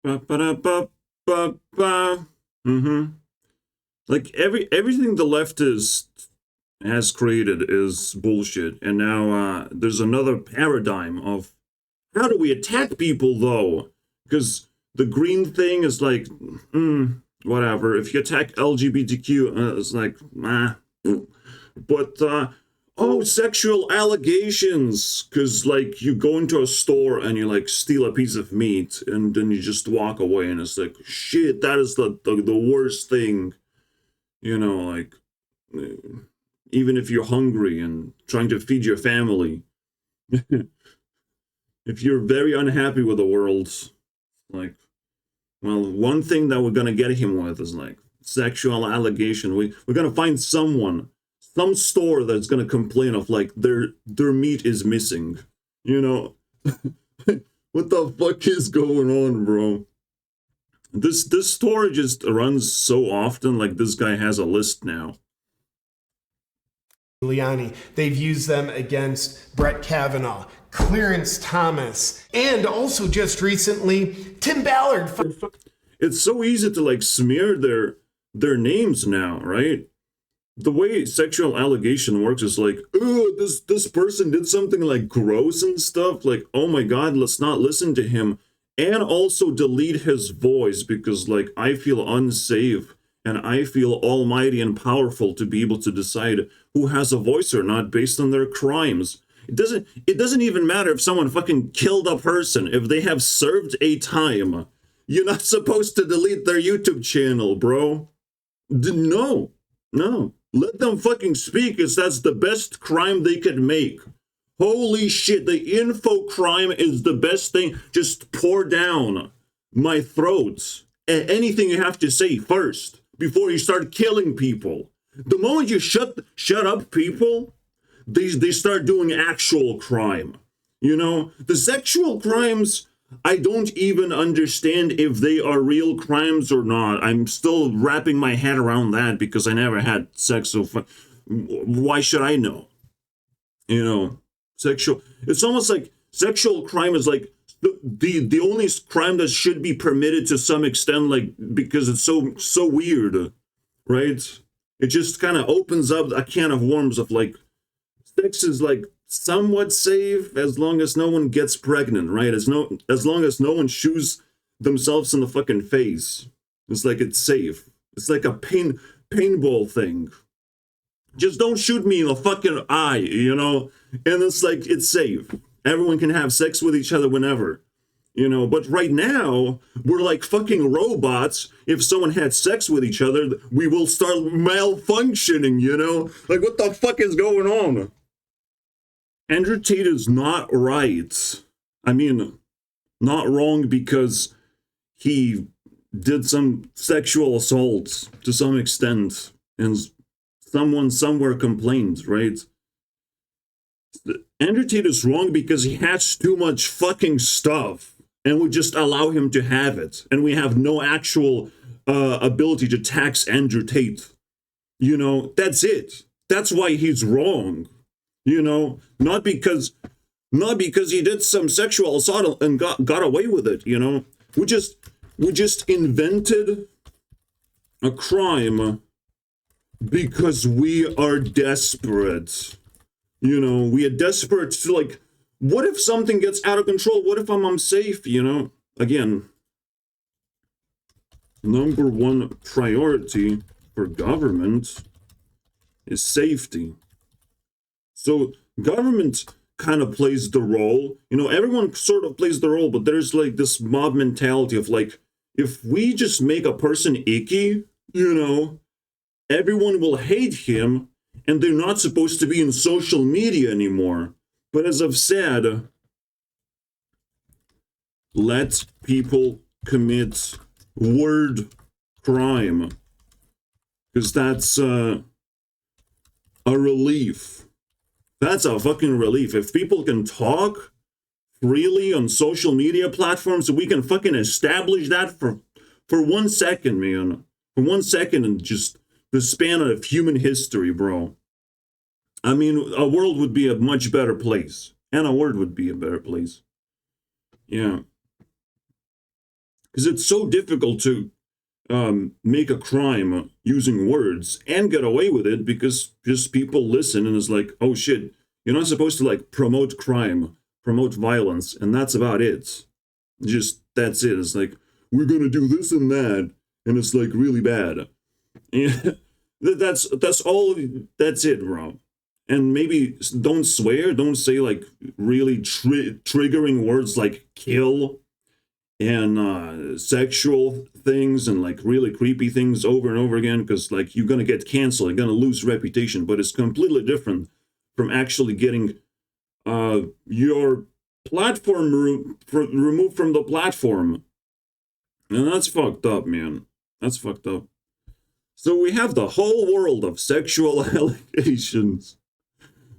Ba, ba, da, ba, ba, ba. Like everything the left has created is bullshit, and now there's another paradigm of how do we attack people though? Because the green thing is like, whatever. If you attack LGBTQ, it's like, ah. But oh, sexual allegations, because like you go into a store and you like steal a piece of meat and then you just walk away and it's like, shit, that is the worst thing, like even if you're hungry and trying to feed your family. If you're very unhappy with the world, like, well, one thing that we're gonna get him with is like sexual allegation. We're gonna find some store that's gonna complain of like their meat is missing. What the fuck is going on, bro? This store just runs so often. Like this guy has a list now. Giuliani. They've used them against Brett Kavanaugh, Clarence Thomas, and also just recently, Tim Ballard. It's so easy to like smear their names now, right? The way sexual allegation works is like, oh, this person did something like gross and stuff. Like, oh my God, let's not listen to him. And also delete his voice because like I feel unsafe and I feel almighty and powerful to be able to decide who has a voice or not based on their crimes. It doesn't even matter if someone fucking killed a person. If they have served a time, you're not supposed to delete their YouTube channel, bro. No. Let them fucking speak, because that's the best crime they could make. Holy shit, the info crime is the best thing. Just pour down my throat anything you have to say first before you start killing people. The moment you shut up people, they start doing actual crime. The sexual crimes, I don't even understand if they are real crimes or not. I'm still wrapping my head around that because I never had sex, so why should I know? It's almost like sexual crime is like the only crime that should be permitted to some extent, like because it's so weird, right? It just kind of opens up a can of worms of like sex is like somewhat safe as long as no one gets pregnant, right? As long as no one shoots themselves in the fucking face. It's like it's safe. It's like a paintball thing. Just don't shoot me in the fucking eye, And it's like it's safe. Everyone can have sex with each other whenever. But right now, we're like fucking robots. If someone had sex with each other, we will start malfunctioning, Like, what the fuck is going on? Andrew Tate is not right. I mean, not wrong because he did some sexual assaults to some extent, and someone somewhere complained, right? Andrew Tate is wrong because he has too much fucking stuff, and we just allow him to have it, and we have no actual ability to tax Andrew Tate. That's it. That's why he's wrong. Not because he did some sexual assault and got away with it. We just invented a crime because we are desperate. We are desperate to like, what if something gets out of control? What if I'm unsafe? Again, number one priority for government is safety. So government kind of plays the role. Everyone sort of plays the role, but there's like this mob mentality of like, if we just make a person icky, everyone will hate him and they're not supposed to be in social media anymore. But as I've said, let people commit word crime, because that's a relief. That's a fucking relief. If people can talk freely on social media platforms, we can fucking establish that for 1 second, man. For 1 second in just the span of human history, bro. I mean, a world would be a much better place. And a world would be a better place. Yeah. because it's so difficult to make a crime using words and get away with it, because just people listen and it's like, oh shit, you're not supposed to like promote crime, promote violence, and that's about it. Just that's it. It's like, we're gonna do this and that, and it's like really bad. And that's all. That's it, bro. And maybe don't swear. Don't say like really triggering words like kill and sexual things and like really creepy things over and over again, because like you're gonna get canceled, you're gonna lose reputation. But it's completely different from actually getting your platform removed from the platform. And that's fucked up, man. That's fucked up. So we have the whole world of sexual allegations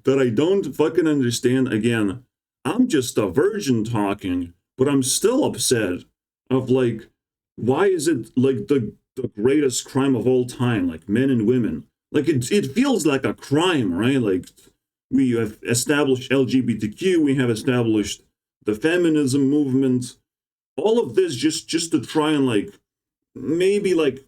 that I don't fucking understand. Again, I'm just a virgin talking, but I'm still upset of like, why is it like the greatest crime of all time, like men and women? Like it feels like a crime, right? Like we have established LGBTQ, we have established the feminism movement, all of this just to try and like maybe like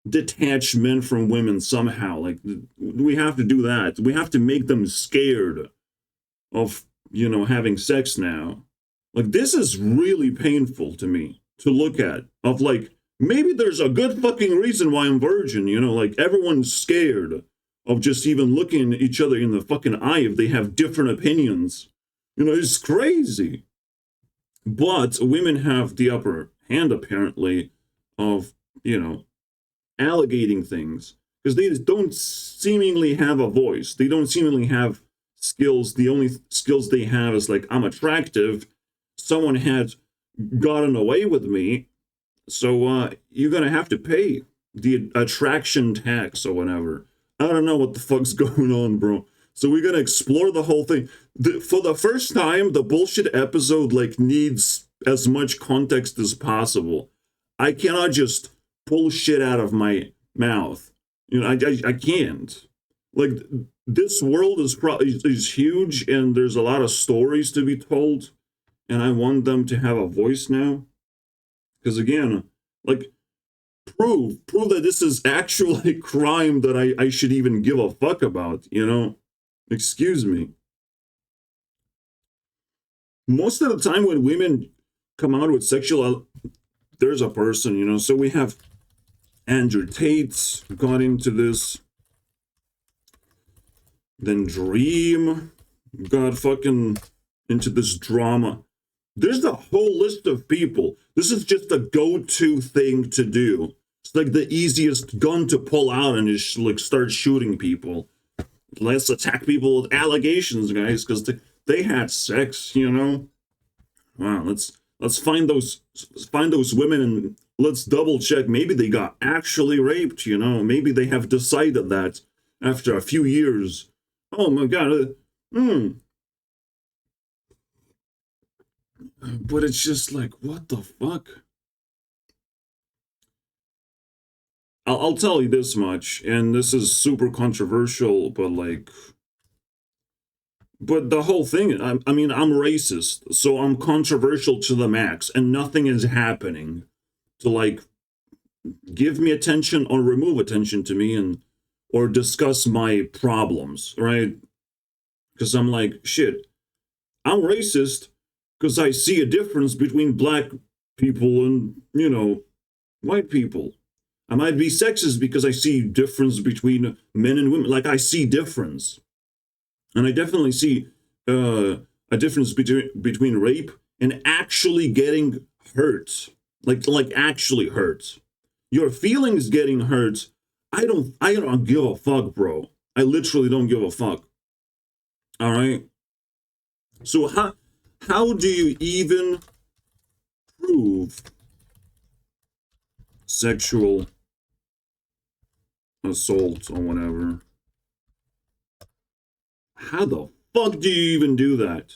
detach men from women somehow. Like we have to do that. We have to make them scared of, you know, having sex now. Like this is really painful to me to look at, of like, maybe there's a good fucking reason why I'm virgin, you know, like everyone's scared of just even looking at each other in the fucking eye if they have different opinions. You know, it's crazy. But women have the upper hand, apparently, of, you know, allegating things, because they don't seemingly have a voice. They don't seemingly have skills. The only skills they have is like, I'm attractive. Someone had gotten away with me. So you're going to have to pay the attraction tax or whatever. I don't know what the fuck's going on, bro. So we're going to explore the whole thing. For the first time, the bullshit episode like needs as much context as possible. I cannot just pull shit out of my mouth. You know, I can't. Like, this world is huge, and there's a lot of stories to be told, and I want them to have a voice now. Because again, like, prove that this is actually a crime that I should even give a fuck about, you know? Excuse me. Most of the time when women come out with sexual, there's a person, you know, so we have Andrew Tate got into this, then Dream got fucking into this drama. There's a whole list of people. This is just a go-to thing to do. It's like the easiest gun to pull out and just like start shooting people. Let's attack people with allegations, guys, because they had sex, you know. Wow, let's find those women and let's double check. Maybe they got actually raped, you know. Maybe they have decided that after a few years. Oh my god. But it's just like, what the fuck? I'll tell you this much, and this is super controversial, but like, but the whole thing, I mean, I'm racist, so I'm controversial to the max, and nothing is happening to like give me attention or remove attention to me and or discuss my problems, right? Because I'm like, shit, I'm racist because I see a difference between black people and, you know, white people. I might be sexist because I see difference between men and women. Like, I see difference. And I definitely see a difference between rape and actually getting hurt. Like actually hurt. Your feelings getting hurt, I don't give a fuck, bro. I literally don't give a fuck. All right? So how do you even prove sexual assault or whatever? How the fuck do you even do that?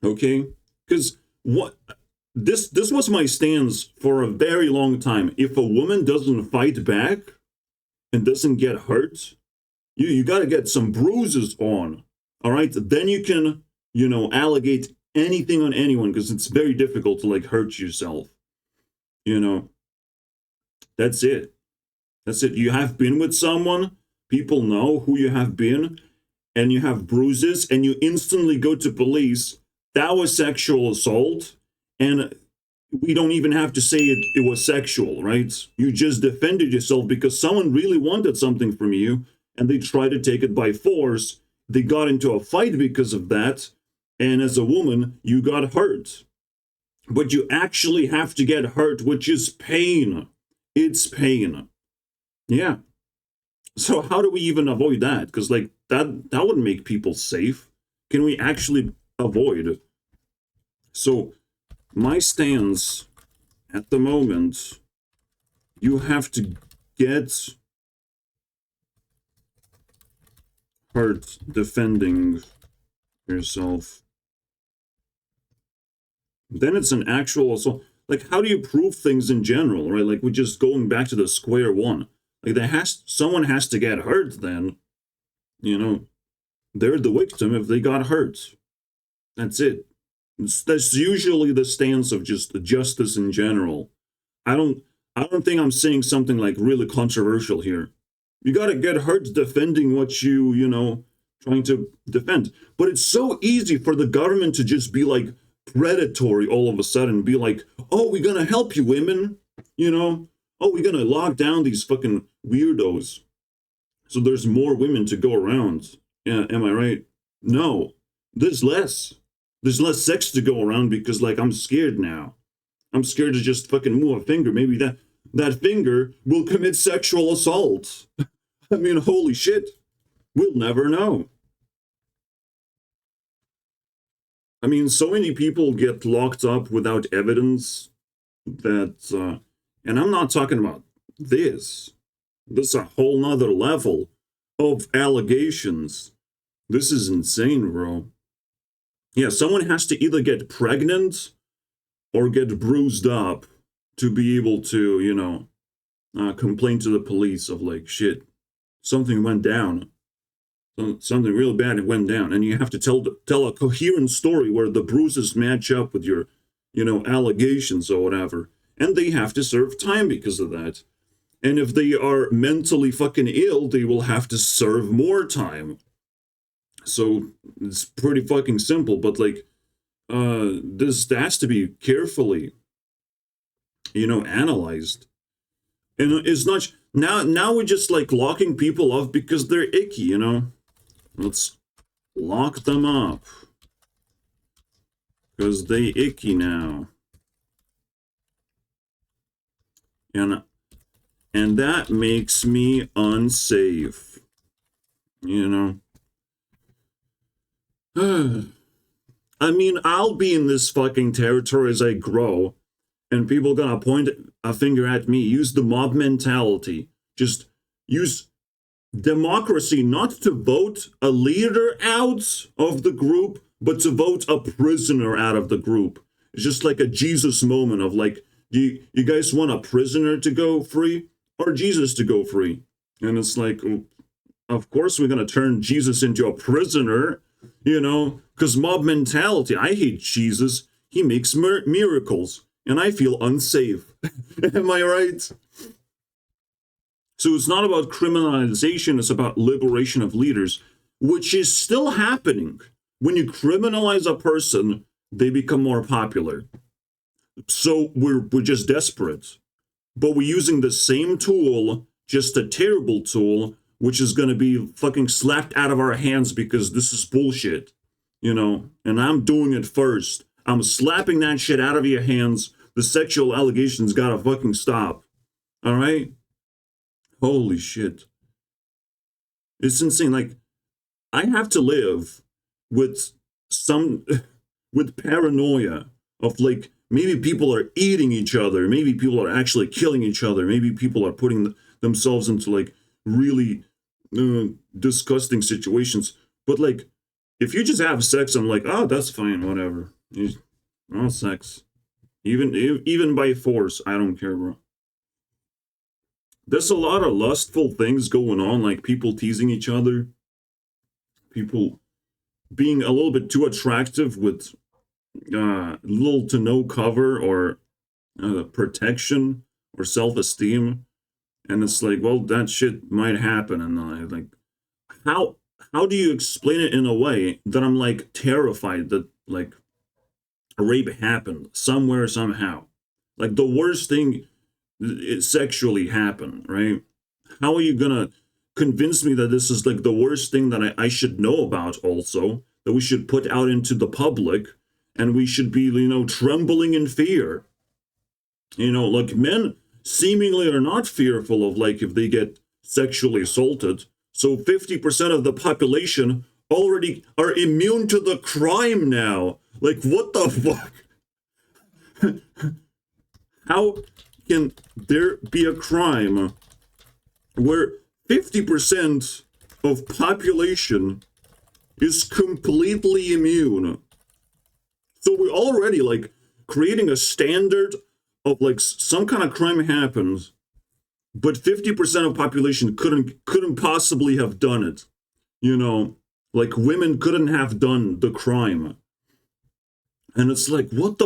Okay? Because what this was my stance for a very long time. If a woman doesn't fight back and doesn't get hurt, you got to get some bruises on. All right? Then you can, you know, allegate anything on anyone because it's very difficult to like hurt yourself. You know, that's it. That's it. You have been with someone, people know who you have been, and you have bruises, and you instantly go to police. That was sexual assault, and we don't even have to say it was sexual, right? You just defended yourself because someone really wanted something from you, and they tried to take it by force. They got into a fight because of that, and as a woman, you got hurt. But you actually have to get hurt, which is pain. It's pain. Yeah. So how do we even avoid that? Because like that wouldn't make people safe. Can we actually avoid? So my stance at the moment, you have to get hurt defending yourself. Then it's an actual assault. Like, how do you prove things in general, right? Like, we're just going back to the square one. Like, someone has to get hurt then. You know, they're the victim if they got hurt. That's it. That's usually the stance of just the justice in general. I don't think I'm saying something like really controversial here. You gotta get hurt defending what you know, trying to defend. But it's so easy for the government to just be like predatory all of a sudden, be like, oh, we're gonna help you women, you know, oh, we're gonna lock down these fucking weirdos so there's more women to go around. Yeah, am I right? No, there's less sex to go around because like I'm scared now. I'm scared to just fucking move a finger. Maybe that finger will commit sexual assault. I mean, holy shit, we'll never know. I mean, so many people get locked up without evidence that, and I'm not talking about this. This is a whole nother level of allegations. This is insane, bro. Yeah, someone has to either get pregnant or get bruised up to be able to, you know, complain to the police of like, shit, something went down. Something real bad went down, and you have to tell a coherent story where the bruises match up with your, you know, allegations or whatever, and they have to serve time because of that. And if they are mentally fucking ill, they will have to serve more time. So it's pretty fucking simple, but like, this has to be carefully, you know, analyzed. And it's not now we're just like locking people up because they're icky, you know. Let's lock them up because they icky now, and that makes me unsafe, you know. I mean, I'll be in this fucking territory as I grow, and people gonna point a finger at me. Use the mob mentality. Just use democracy not to vote a leader out of the group, but to vote a prisoner out of the group. It's just like a Jesus moment of like, do you guys want a prisoner to go free or Jesus to go free? And it's like, of course we're going to turn Jesus into a prisoner, you know, because mob mentality. I hate Jesus. He makes miracles and I feel unsafe. Am I right? So it's not about criminalization, it's about liberation of leaders, which is still happening. When you criminalize a person, they become more popular. So we're just desperate. But we're using the same tool, just a terrible tool, which is going to be fucking slapped out of our hands because this is bullshit, you know? And I'm doing it first. I'm slapping that shit out of your hands. The sexual allegations gotta fucking stop. All right? Holy shit. It's insane. Like, I have to live with with paranoia of like, maybe people are eating each other. Maybe people are actually killing each other. Maybe people are putting themselves into like really disgusting situations. But like, if you just have sex, I'm like, oh, that's fine, whatever. Oh, sex. Even by force, I don't care, bro. There's a lot of lustful things going on, like people teasing each other, people being a little bit too attractive with little to no cover or protection or self-esteem, and it's like, well, that shit might happen, and I like, how how do you explain it in a way that I'm like terrified that like a rape happened somewhere somehow, like the worst thing it sexually happened, right? How are you gonna convince me that this is like the worst thing that I should know about, also that we should put out into the public, and we should be, trembling in fear? Like, men seemingly are not fearful of, like, if they get sexually assaulted. So 50% of the population already are immune to the crime now. Like, what the fuck? How can there be a crime where 50% of population is completely immune? So we're already like creating a standard of like some kind of crime happens, but 50% of population couldn't possibly have done it. Like, women couldn't have done the crime. And it's like, what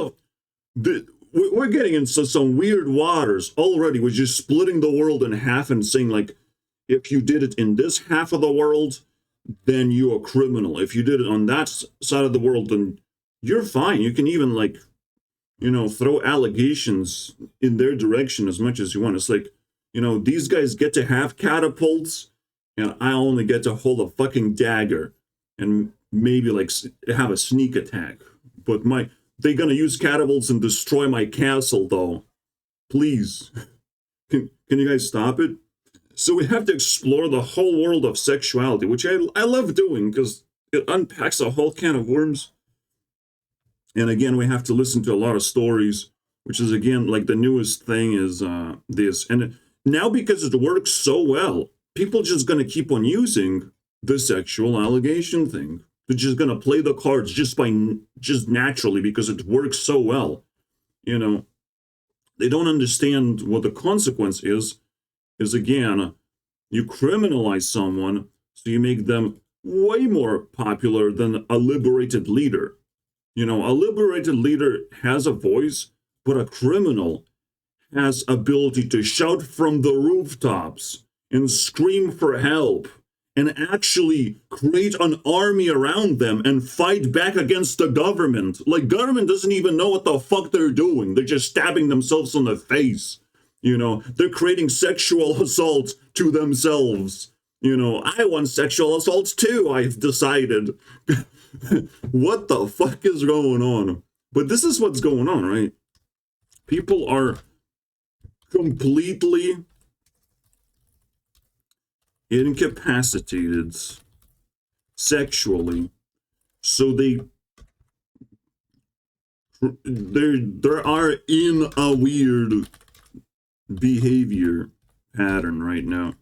we're getting into some weird waters already. We're just splitting the world in half and saying, like, if you did it in this half of the world, then you're a criminal. If you did it on that side of the world, then you're fine. You can even, like, throw allegations in their direction as much as you want. It's like, these guys get to have catapults, and I only get to hold a fucking dagger and maybe like have a sneak attack. But they're gonna use catapults and destroy my castle, though. Please, can you guys stop it? So we have to explore the whole world of sexuality, which I love doing because it unpacks a whole can of worms. And again, we have to listen to a lot of stories, which is, again, like the newest thing is this. And now, because it works so well, people just going to keep on using the sexual allegation thing. They're just going to play the cards just naturally because it works so well. They don't understand what the consequence is again, you criminalize someone, so you make them way more popular than a liberated leader. A liberated leader has a voice, but a criminal has ability to shout from the rooftops and scream for help and actually create an army around them and fight back against the government. Like, government doesn't even know what the fuck they're doing. They're just stabbing themselves in the face. They're creating sexual assaults to themselves. I want sexual assaults too, I've decided. What the fuck is going on? But this is what's going on, right? People are completely incapacitated sexually, so they are in a weird behavior pattern right now.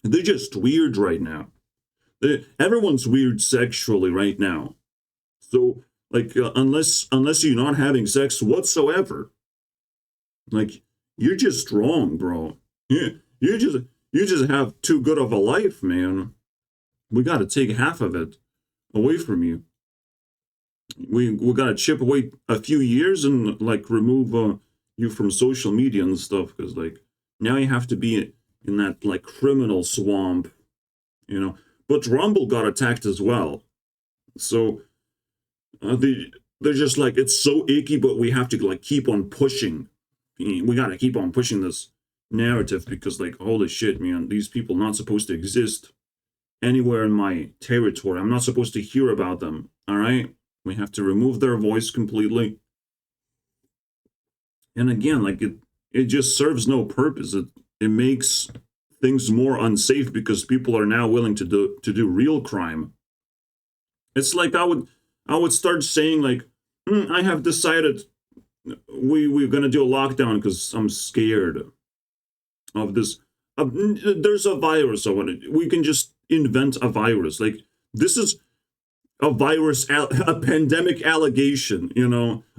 They're just weird right now. Everyone's weird sexually right now. So, like, unless you're not having sex whatsoever, like, you're just wrong, bro. You just have too good of a life, man. We got to take half of it away from you. We got to chip away a few years and, like, remove you from social media and stuff, because, like, now you have to be in that, like, criminal swamp, But Rumble got attacked as well. So they're just like, it's so icky, but we have to, like, keep on pushing. We got to keep on pushing this narrative because, like, holy shit, man, these people not supposed to exist anywhere in my territory. I'm not supposed to hear about them, all right? We have to remove their voice completely. And again, like, it just serves no purpose. It makes things more unsafe because people are now willing to do real crime. It's like I would start saying, like, I have decided we're gonna do a lockdown because I'm scared of this. There's a virus, so we can just invent a virus. Like, this is a virus, a pandemic allegation.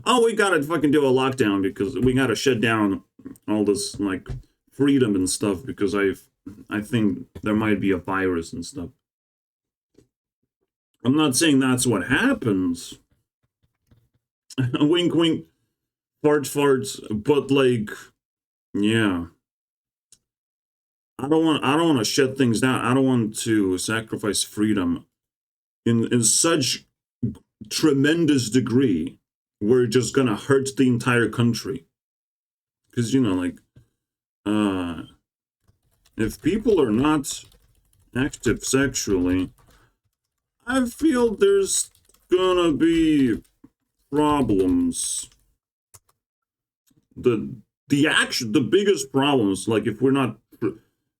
Oh, we gotta fucking do a lockdown because we gotta shut down all this, like, freedom and stuff because I think there might be a virus and stuff. I'm not saying that's what happens, Wink, wink, fart, farts. But like, yeah, I don't want to shut things down. I don't want to sacrifice freedom in such tremendous degree. We're just gonna hurt the entire country. Because like, if people are not active sexually, I feel there's gonna be problems. The biggest problems, like if we're not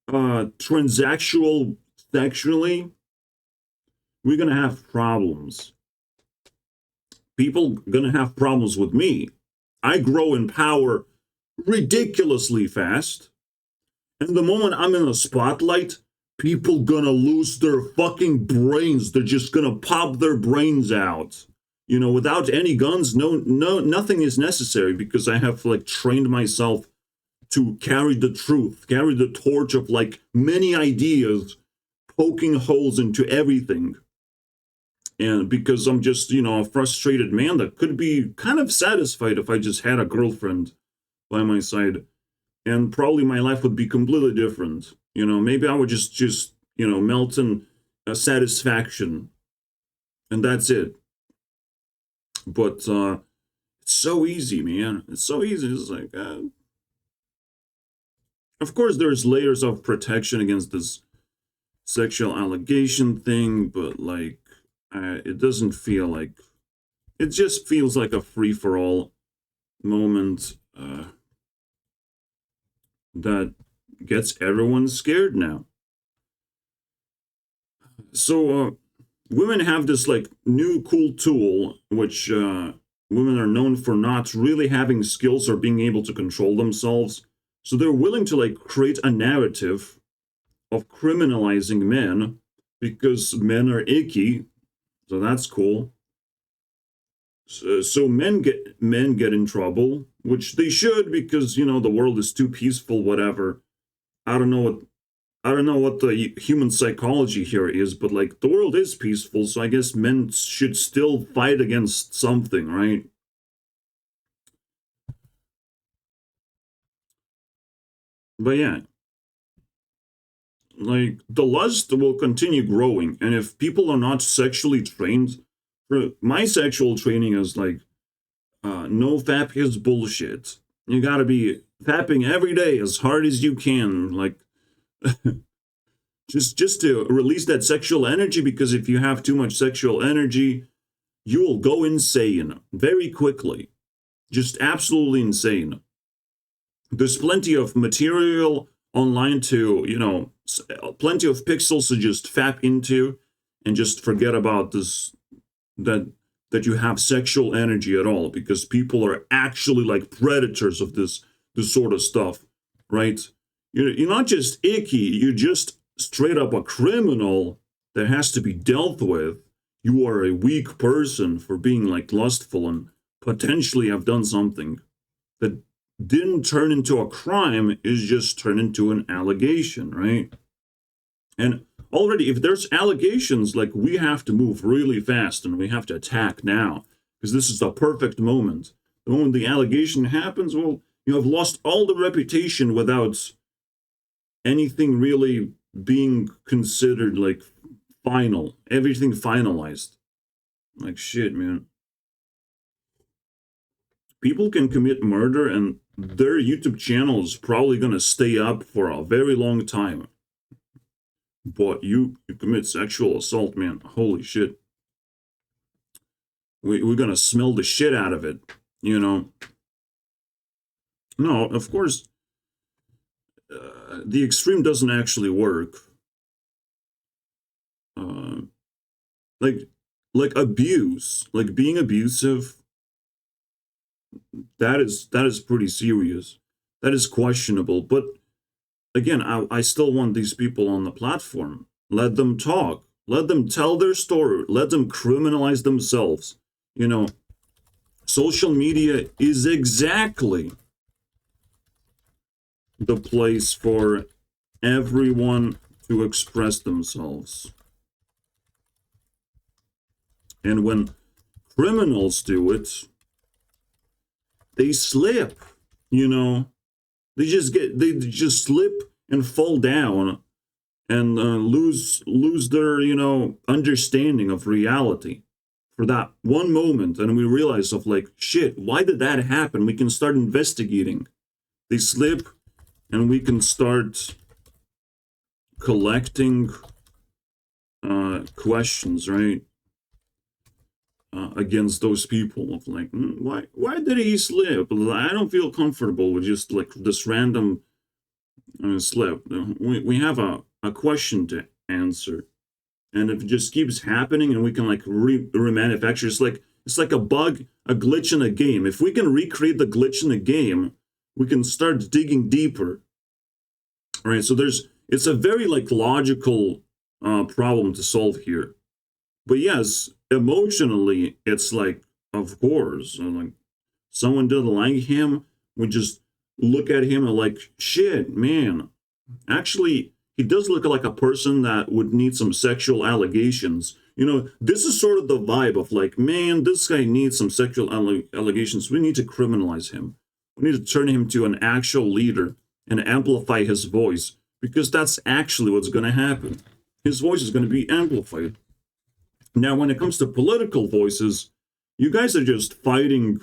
transactional sexually, we're gonna have problems. People gonna have problems with me. I grow in power ridiculously fast, and the moment I'm in the spotlight, people gonna lose their fucking brains. They're just gonna pop their brains out. Without any guns, nothing is necessary, because I have like trained myself to carry the truth, carry the torch of like many ideas, poking holes into everything. And because I'm just, a frustrated man that could be kind of satisfied if I just had a girlfriend by my side. And probably my life would be completely different. Maybe I would just melt in satisfaction. And that's it. But it's so easy, man. It's so easy. It's like, of course, there's layers of protection against this sexual allegation thing, but like, it doesn't feel like, it just feels like a free-for-all moment that gets everyone scared now. So women have this like new cool tool, which women are known for not really having skills or being able to control themselves. So they're willing to like create a narrative of criminalizing men because men are icky. So that's cool. So men get in trouble, which they should, because the world is too peaceful. Whatever. I don't know what the human psychology here is, but like the world is peaceful, so I guess men should still fight against something, right? But yeah, like the lust will continue growing, and if people are not sexually trained, my sexual training is like, no fap is bullshit. You gotta be fapping every day as hard as you can, like just to release that sexual energy, because if you have too much sexual energy, you will go insane very quickly. Just absolutely insane. There's plenty of material online to, plenty of pixels to just fap into and just forget about this, that you have sexual energy at all, because people are actually like predators of this sort of stuff, right? You're not just icky, you're just straight up a criminal that has to be dealt with. You are a weak person for being like lustful and potentially have done something that didn't turn into a crime, is just turned into an allegation, right? And already, if there's allegations, like, we have to move really fast and we have to attack now, because this is the perfect moment. The moment the allegation happens, well, you have lost all the reputation without anything really being considered like final, everything finalized. Like, shit, man. People can commit murder and their YouTube channel is probably going to stay up for a very long time. But you commit sexual assault, man. Holy shit. We're going to smell the shit out of it, No, of course, the extreme doesn't actually work. Like abuse, like being abusive, that is pretty serious. That is questionable. But again, I still want these people on the platform. Let them talk. Let them tell their story. Let them criminalize themselves. Social media is exactly the place for everyone to express themselves. And when criminals do it, they slip, you know. They just slip and fall down and lose their, you know, understanding of reality for that one moment. And we realize of like, shit, why did that happen? We can start investigating. They slip and we can start collecting questions, right? Against those people of like, why did he slip? I don't feel comfortable with just like this random slip. We have a question to answer, and if it just keeps happening, and we can like remanufacture, it's like a bug, a glitch in a game. If we can recreate the glitch in a game, we can start digging deeper. All right, so it's a very like logical problem to solve here. But yes, emotionally, it's like, of course, like someone didn't like him. We just look at him and like, shit, man. Actually, he does look like a person that would need some sexual allegations. You know, this is sort of the vibe of like, man, this guy needs some sexual allegations. We need to criminalize him. We need to turn him to an actual leader and amplify his voice, because that's actually what's going to happen. His voice is going to be amplified. Now, when it comes to political voices, you guys are just fighting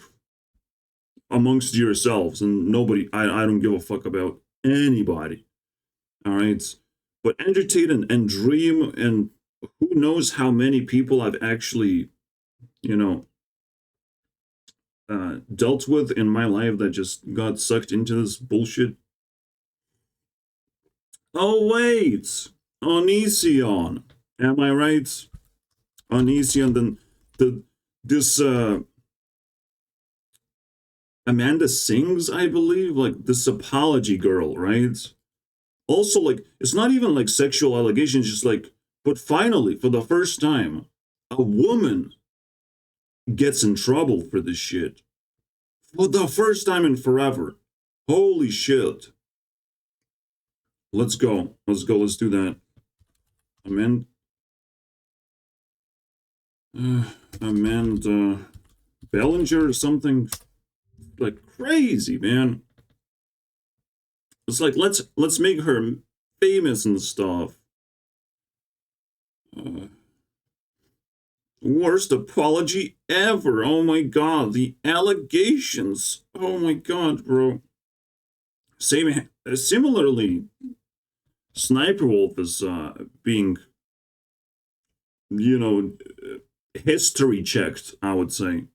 amongst yourselves, and nobody, I don't give a fuck about anybody. All right? But entertain and dream, and who knows how many people I've actually, you know, dealt with in my life that just got sucked into this bullshit. Oh, wait! Onision. Am I right? Onision, then this Amanda Sings, I believe, like this apology girl, right? Also, like, it's not even like sexual allegations, just like, but finally, for the first time, a woman gets in trouble for this shit. For the first time in forever. Holy shit. Let's go. Let's do that. Amanda Bellinger or something like crazy, man. It's like, let's make her famous and stuff. Worst apology ever. Oh my god, the allegations. Oh my god, bro. Similarly, Sniper Wolf is being, you know, history checked, I would say.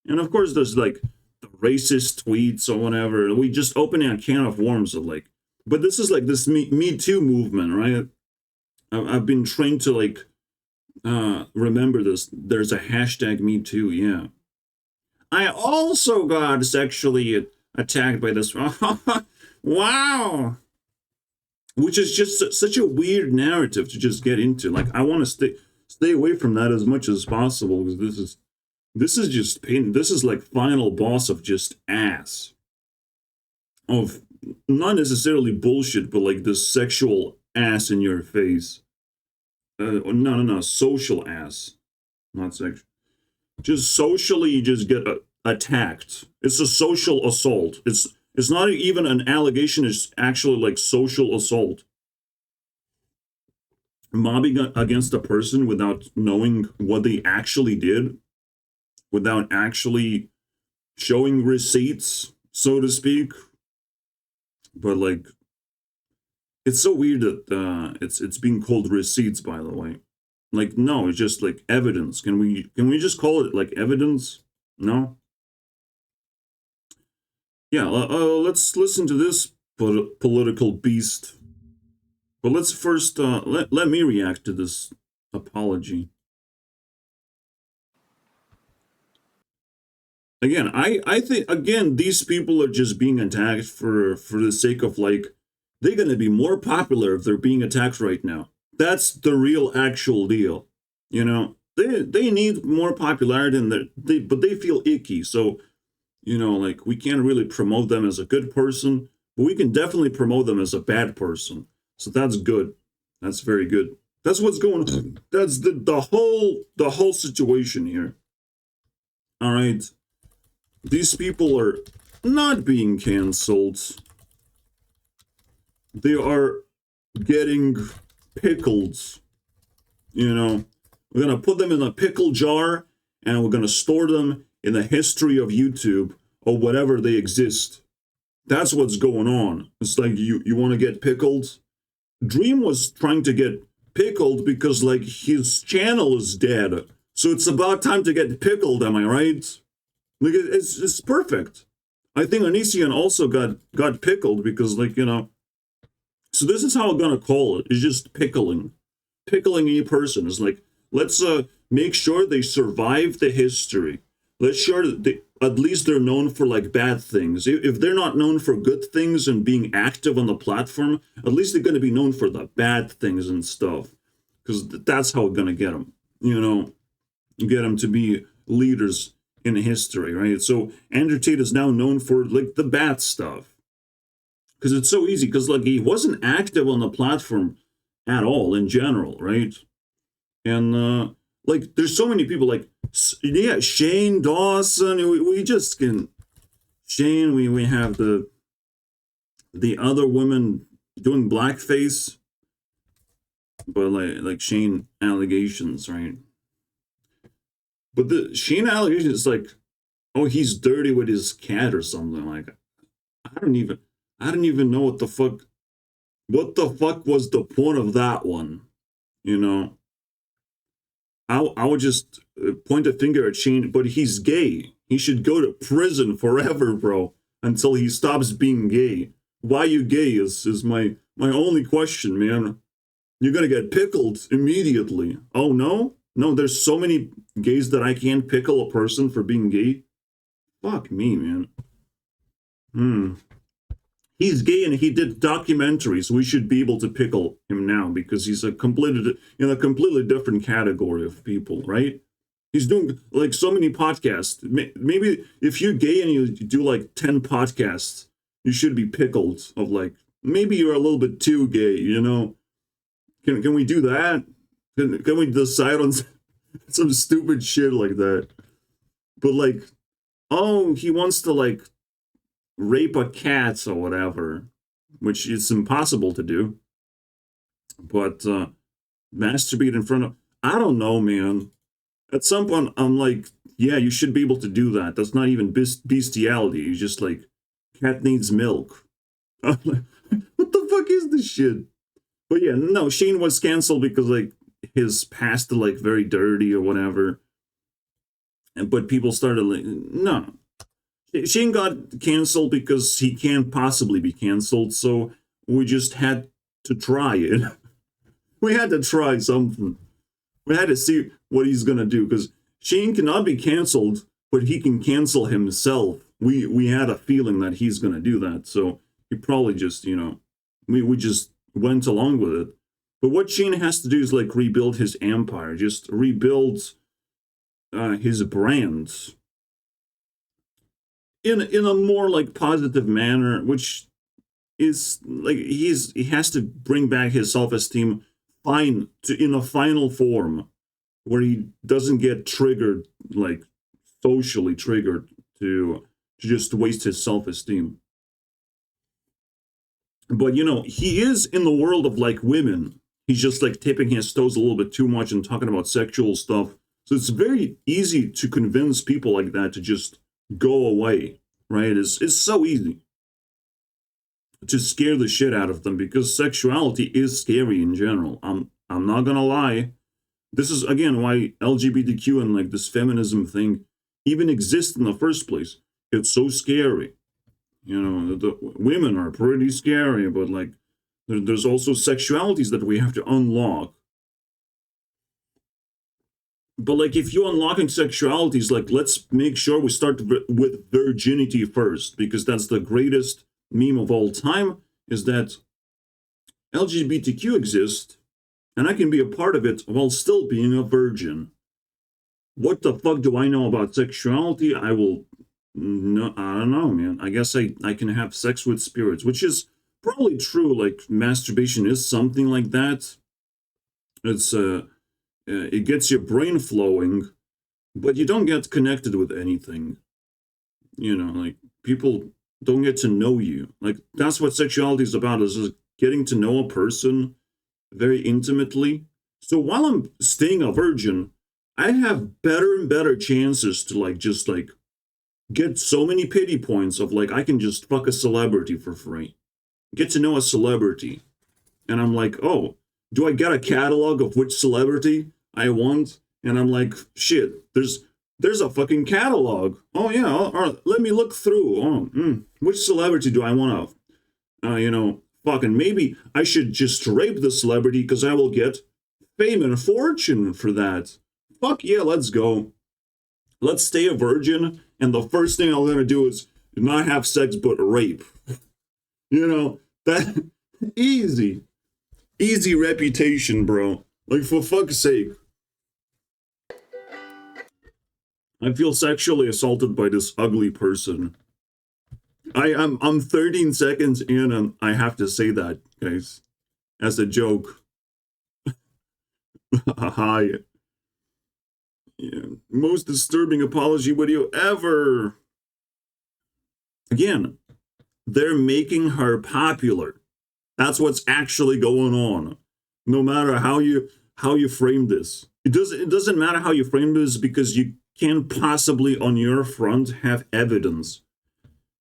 And of course, there's like the racist tweets or whatever. We just opening a can of worms of like, but this is like this Me Too movement, right? I've been trained to like remember this. There's a hashtag Me Too, yeah. I also got sexually attacked by this. Wow. Which is just such a weird narrative to just get into. Like, I want to stay away from that as much as possible, because this is just pain. This is like final boss of just ass. Of not necessarily bullshit, but like this sexual ass in your face. No, social ass, not sexual. Just socially, you just get attacked. It's a social assault. It's not even an allegation. It's actually like social assault. Mobbing against a person without knowing what they actually did, without actually showing receipts, so to speak. But like, it's so weird that it's being called receipts, by the way. Like, no, it's just like evidence. Can we just call it like evidence? No. Yeah, let's listen to this political beast. But let's first let me react to this apology. Again, I think again these people are just being attacked for the sake of like, they're gonna be more popular if they're being attacked right now. That's the real actual deal. You know, they need more popularity, and but they feel icky. So, you know, like, we can't really promote them as a good person, but we can definitely promote them as a bad person. So that's good. That's very good. That's what's going on. That's the whole situation here. All right. these people are not being canceled. They are getting pickled. You know, we're going to put them in a pickle jar and we're going to store them in the history of YouTube or whatever they exist. That's what's going on. It's like you want to get pickled. Dream was trying to get pickled because like his channel is dead. So it's about time to get pickled, am I right? Like it's perfect. I think Onision also got pickled because like, you know, so this is how I'm gonna call it. It's just pickling. Pickling a person is like, let's make sure they survive the history. Let's sure that at least they're known for like bad things. If they're not known for good things and being active on the platform, at least they're going to be known for the bad things and stuff. Because that's how we're going to get them, you know, get them to be leaders in history, right? So Andrew Tate is now known for like the bad stuff. Because it's so easy, because like he wasn't active on the platform at all in general, right? And like there's so many people like, yeah, Shane Dawson. We just can Shane. We have the other women doing blackface, but like Shane allegations, right? But the Shane allegations is like, oh, he's dirty with his cat or something. Like I don't even know what the fuck was the point of that one, you know? I would just point a finger at Shane, but he's gay. He should go to prison forever, bro, until he stops being gay. Why you gay is my only question, man. You're gonna get pickled immediately. Oh no? No, there's so many gays that I can't pickle a person for being gay. Fuck me, man. He's gay and he did documentaries. We should be able to pickle him now because he's a completely different category of people, right? He's doing like so many podcasts. Maybe if you're gay and you do like 10 podcasts, you should be pickled of like, maybe you're a little bit too gay, you know? Can we do that? Can we decide on some stupid shit like that? But like, oh, he wants to like rape a cat or whatever, which is impossible to do. But masturbate in front of, I don't know, man. At some point, I'm like, yeah, you should be able to do that. That's not even bestiality. You just like, cat needs milk. I'm like, what the fuck is this shit? But yeah, no, Shane was canceled because like his past like very dirty or whatever. But people started like, no. Shane got canceled because he can't possibly be canceled, so we just had to try it. We had to try something. We had to see what he's gonna do, because Shane cannot be canceled, but he can cancel himself. We had a feeling that he's gonna do that, so he probably just, you know, we just went along with it. But what Shane has to do is like rebuild his empire, just rebuild his brand in a more like positive manner, which is like he has to bring back his self-esteem in a final form where he doesn't get triggered, like socially triggered to just waste his self-esteem. But you know, he is in the world of like women. He's just like tipping his toes a little bit too much and talking about sexual stuff. So it's very easy to convince people like that to just go away, right? It's so easy to scare the shit out of them because sexuality is scary in general. I'm not gonna lie. This is again why LGBTQ and like this feminism thing even exists in the first place. It's so scary. You know, the women are pretty scary, but like there's also sexualities that we have to unlock. But like if you're unlocking sexualities, like let's make sure we start with virginity first, because that's the greatest meme of all time, is that LGBTQ exists and I can be a part of it while still being a virgin. What the fuck do I know about sexuality? I don't know, man. I guess I can have sex with spirits, which is probably true. Like masturbation is something like that. It's it gets your brain flowing, but you don't get connected with anything. You know, like people don't get to know you. Like that's what sexuality is about, is just getting to know a person very intimately. So while I'm staying a virgin, I have better and better chances to like just like get so many pity points of like I can just fuck a celebrity for free. Get to know a celebrity. And I'm like, oh, do I get a catalog of which celebrity I want? And I'm like, shit, there's a fucking catalog. Oh yeah, all right, let me look through. Which celebrity do I want to, fucking maybe I should just rape the celebrity because I will get fame and fortune for that. Fuck yeah, let's go. Let's stay a virgin, and the first thing I'm gonna do is not have sex but rape. That easy. Easy reputation, bro. Like, for fuck's sake. I feel sexually assaulted by this ugly person. I'm 13 seconds in and I have to say that, guys. As a joke. Hi. Yeah. Most disturbing apology video ever. Again, they're making her popular. That's what's actually going on. No matter how you frame this. It doesn't matter how you frame this, because you can't possibly on your front have evidence.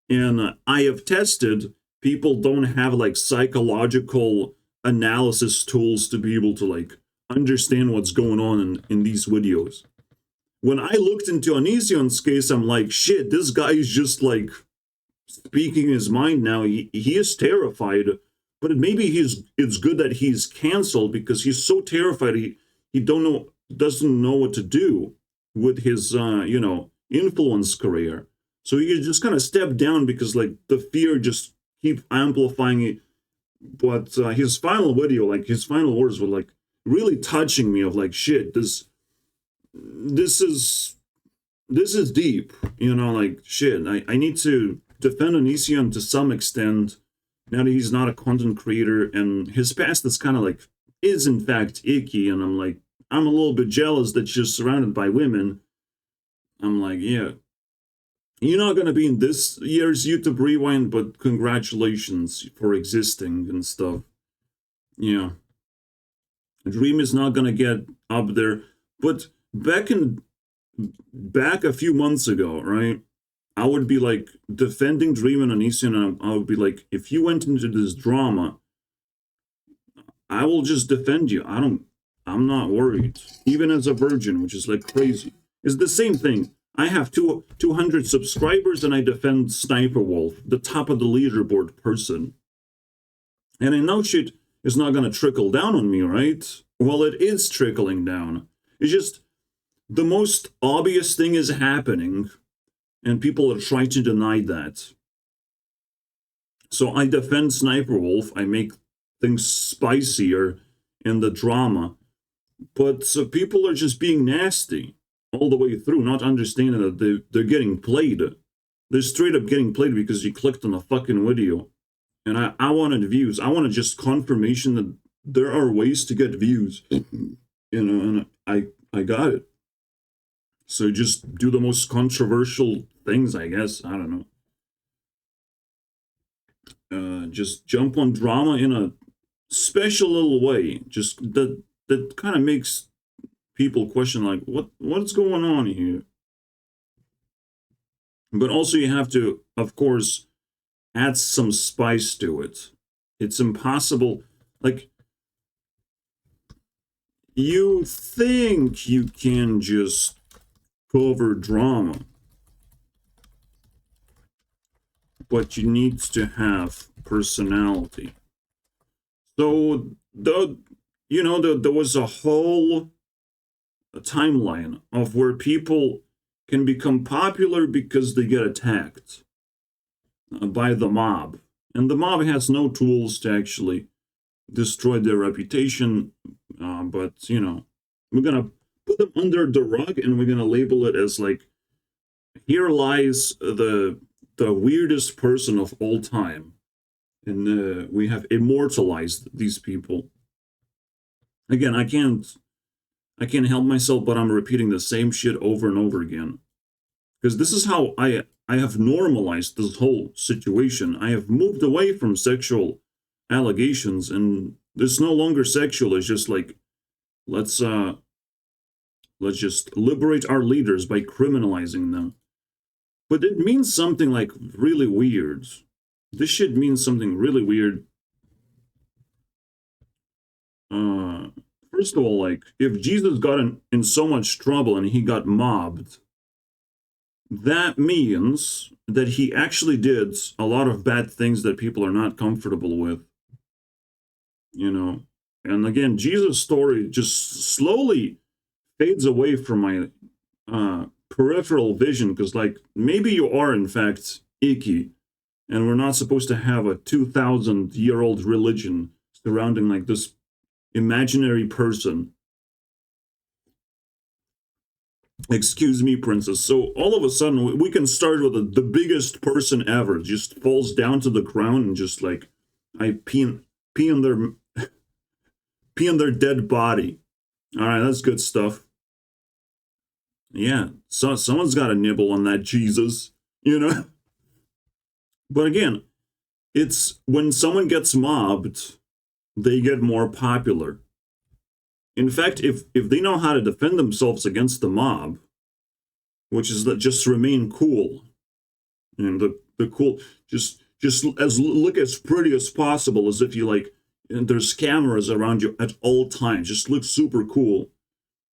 And I have tested, people don't have like psychological analysis tools to be able to like understand what's going on in these videos. When I looked into Onision's case, I'm like, shit, this guy is just like speaking his mind now. He is terrified, but maybe it's good that he's canceled, because he's so terrified he doesn't know what to do with his influence career. So he just kind of stepped down because like the fear just keep amplifying it. But his final video, like his final words were like really touching me, of like, shit, this is deep, like shit. I need to defend Onision to some extent now that he's not a content creator, and his past is kind of like is in fact icky, and I'm a little bit jealous that she's surrounded by women. I'm like, yeah, you're not gonna be in this year's YouTube Rewind, but congratulations for existing and stuff. Yeah, Dream is not gonna get up there, but back a few months ago, right? I would be like defending Dream and Onision, and I would be like, if you went into this drama, I will just defend you. I'm not worried. Even as a virgin, which is like crazy. It's the same thing. I have 200 subscribers and I defend Sniper Wolf, the top of the leaderboard person. And I know shit is not going to trickle down on me, right? Well, it is trickling down. It's just the most obvious thing is happening, and people are trying to deny that. So I defend Sniper Wolf. I make things spicier in the drama. But so people are just being nasty all the way through, not understanding that they're getting played. They're straight up getting played because you clicked on a fucking video. And I wanted views. I wanted just confirmation that there are ways to get views. And I got it. So just do the most controversial things, I guess. I don't know. Just jump on drama in a special little way. Just that kind of makes people question, like, what's going on here? But also you have to, of course, add some spice to it. It's impossible. Like, you think you can just cover drama, but you need to have personality. So there was a whole timeline of where people can become popular because they get attacked by the mob, and the mob has no tools to actually destroy their reputation. But we're gonna put them under the rug, and we're gonna label it as like, here lies the weirdest person of all time, and we have immortalized these people. Again, I can't help myself, but I'm repeating the same shit over and over again, because this is how I I have normalized this whole situation. I have moved away from sexual allegations, and it's no longer sexual. It's just like, let's just liberate our leaders by criminalizing them. But it means something like really weird. This shit means something really weird. First of all, like, if Jesus got in so much trouble and he got mobbed, that means that he actually did a lot of bad things that people are not comfortable with. You know? And again, Jesus' story just slowly fades away from my peripheral vision, because, like, maybe you are, in fact, icky, and we're not supposed to have a 2,000-year-old religion surrounding, like, this imaginary person. Excuse me, princess. So all of a sudden, we can start with the biggest person ever just falls down to the ground and just like, I pee in their dead body. All right, that's good stuff. Yeah, so someone's got to nibble on that Jesus, you know. But again, it's when someone gets mobbed, they get more popular. In fact, if they know how to defend themselves against the mob, which is that just remain cool, and the cool just as look as pretty as possible, as if you like, and there's cameras around you at all times, just look super cool.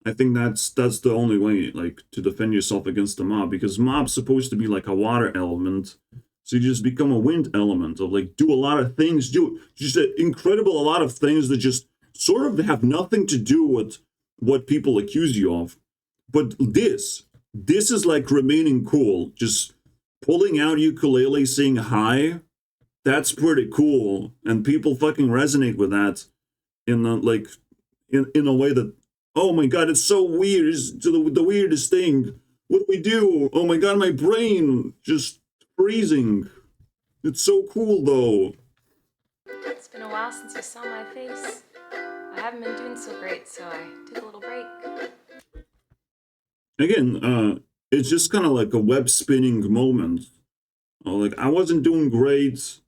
I think that's the only way, like, to defend yourself against the mob, because mob's supposed to be like a water element. So you just become a wind element of like, do a lot of things, do just an incredible a lot of things that just sort of have nothing to do with what people accuse you of. But this is like remaining cool, just pulling out ukulele, saying hi. That's pretty cool, and people fucking resonate with that in a, like in a way that, oh my god, it's so weird. It's the weirdest thing. What do we do? Oh my god, my brain just freezing. It's so cool though. It's been a while since you saw my face. I haven't been doing so great, so I took a little break. Again, it's just kind of like a web spinning moment. Like, I wasn't doing great.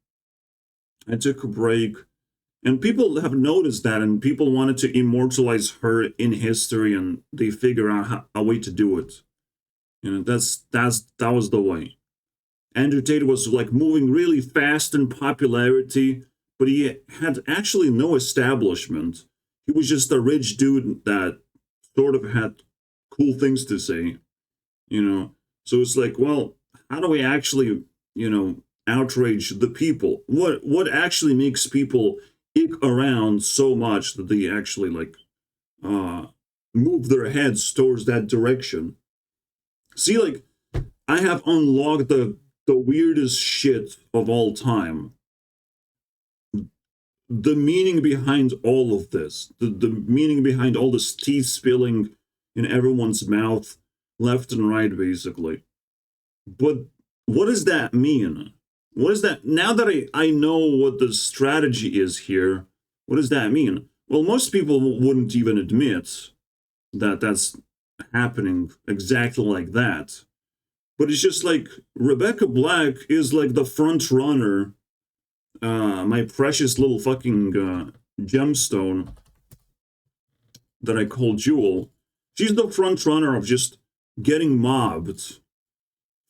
I took a break. And people have noticed that, and people wanted to immortalize her in history, and they figure out a way to do it. You know, that was the way. Andrew Tate was like moving really fast in popularity, but he had actually no establishment. He was just a rich dude that sort of had cool things to say, you know. So it's like, well, how do we actually, you know, outrage the people? What actually makes people ick around so much that they actually like move their heads towards that direction? See, like, I have unlocked the weirdest shit of all time. The meaning behind all of this, the meaning behind all this tea spilling in everyone's mouth, left and right, basically. But what does that mean? What is that? Now that I know what the strategy is here, what does that mean? Well, most people wouldn't even admit that that's happening exactly like that. But it's just like, Rebecca Black is like the front runner, my precious little fucking gemstone that I call Jewel. She's the front runner of just getting mobbed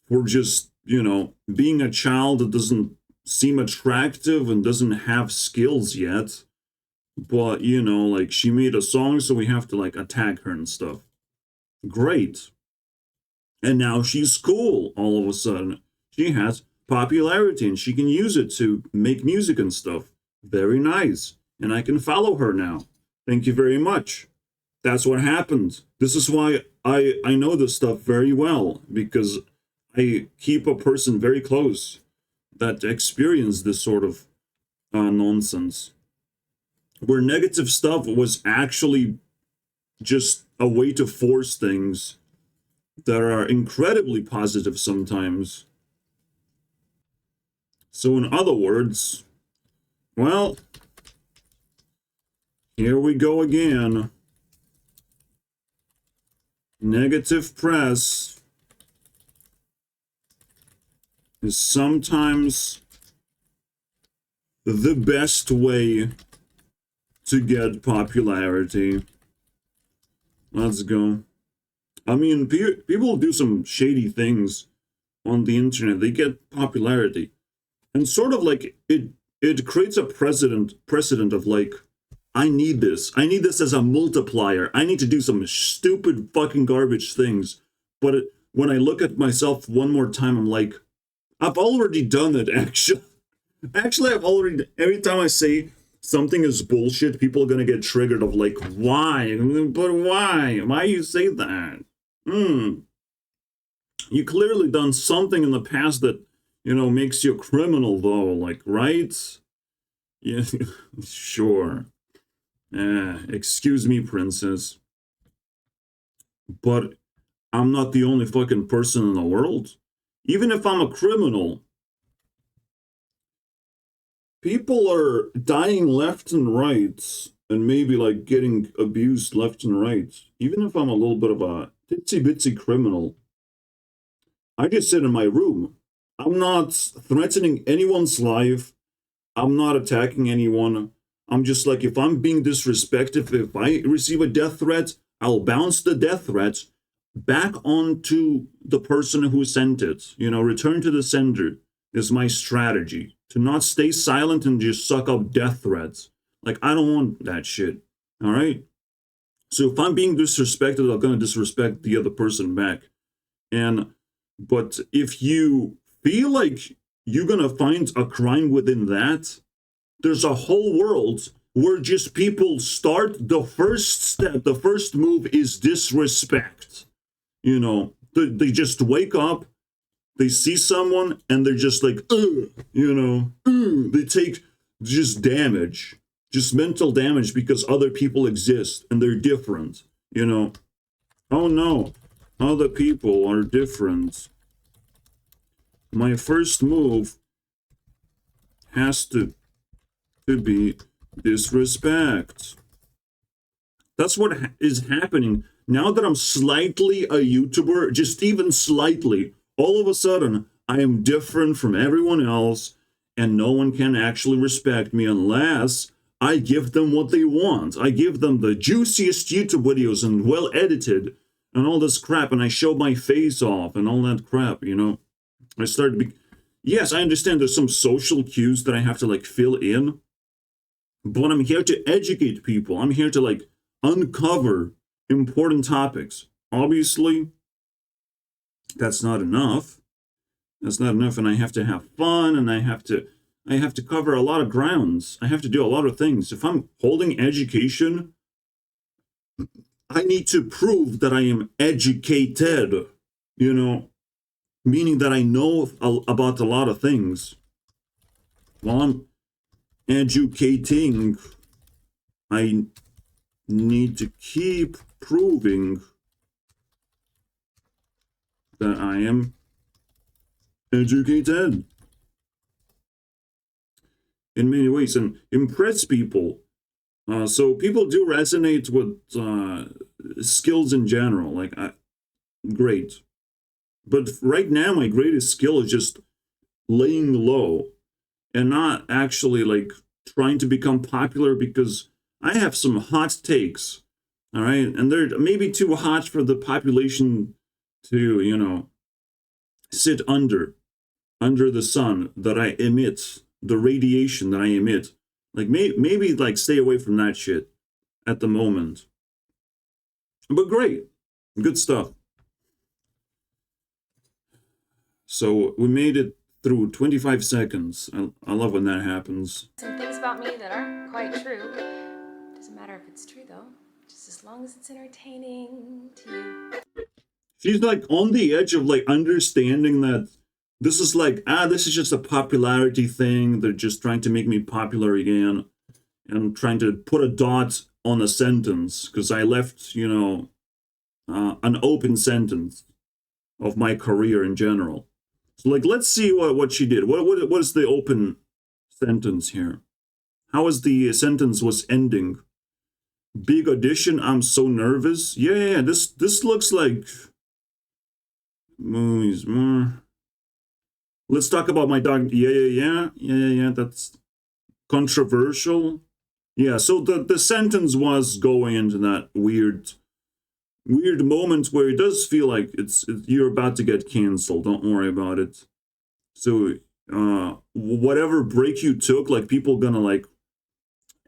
for just, you know, being a child that doesn't seem attractive and doesn't have skills yet. But, you know, like, she made a song, so we have to, like, attack her and stuff. Great. And now she's cool all of a sudden. She has popularity and she can use it to make music and stuff. Very nice. And I can follow her now. Thank you very much. That's what happened. This is why I know this stuff very well, because I keep a person very close that experienced this sort of nonsense, where negative stuff was actually just a way to force things that are incredibly positive sometimes. So in other words, well, here we go again. Negative press is sometimes the best way to get popularity. Let's go. I mean, people do some shady things on the internet. They get popularity, and sort of like it creates a precedent of like, I need this. I need this as a multiplier. I need to do some stupid fucking garbage things. But when I look at myself one more time, I'm like, I've already done it, actually. Actually, I've already, every time I say something is bullshit, people are going to get triggered of like, why? But why? Why you say that? You clearly done something in the past that, makes you a criminal though, like, right? Yeah, sure. Excuse me, princess. But I'm not the only fucking person in the world. Even if I'm a criminal, people are dying left and right, and maybe like getting abused left and right. Even if I'm a little bit of a itsy bitsy criminal, I just sit in my room. I'm not threatening anyone's life. I'm not attacking anyone. I'm just like, if I'm being disrespectful, if I receive a death threat, I'll bounce the death threat back onto the person who sent it. Return to the sender is my strategy. To not stay silent and just suck up death threats. Like, I don't want that shit. All right? So if I'm being disrespected, I'm going to disrespect the other person back. But if you feel like you're going to find a crime within that, there's a whole world where just people start, the first step, the first move is disrespect. They just wake up, they see someone, and they're just like, they take just damage, just mental damage because other people exist and they're different, Oh no, other people are different. My first move has to be disrespect. That's what is happening. Now that I'm slightly a YouTuber, just even slightly, all of a sudden, I am different from everyone else, and no one can actually respect me unless I give them what they want. I give them the juiciest YouTube videos and well edited and all this crap, and I show my face off and all that crap, I start to be... Yes, I understand there's some social cues that I have to, like, fill in, but I'm here to educate people. I'm here to, like, uncover important topics. Obviously, that's not enough. That's not enough, and I have to have fun, and I have to cover a lot of grounds. I have to do a lot of things. If I'm holding education, I need to prove that I am educated, meaning that I know about a lot of things. While I'm educating, I need to keep proving that I am educated in many ways and impress people. So people do resonate with skills in general. Like, great. But right now, my greatest skill is just laying low and not actually like trying to become popular, because I have some hot takes, all right? And they're maybe too hot for the population to, sit under the sun that I emit, the radiation that I emit. Like, maybe like stay away from that shit at the moment. But great, good stuff. So we made it through 25 seconds. I love when that happens. Some things about me that aren't quite true. Doesn't matter if it's true though, just as long as it's entertaining to you. She's like on the edge of like understanding that this is like, this is just a popularity thing. They're just trying to make me popular again. And I'm trying to put a dot on a sentence because I left, an open sentence of my career in general. So like, let's see what she did. What is the open sentence here? How is the sentence was ending? Big audition, I'm so nervous. Yeah, this looks like movies more. Let's talk about my dog. Yeah. That's controversial. Yeah, so the sentence was going into that weird moment where it does feel like you're about to get canceled. Don't worry about it. So whatever break you took, like people gonna like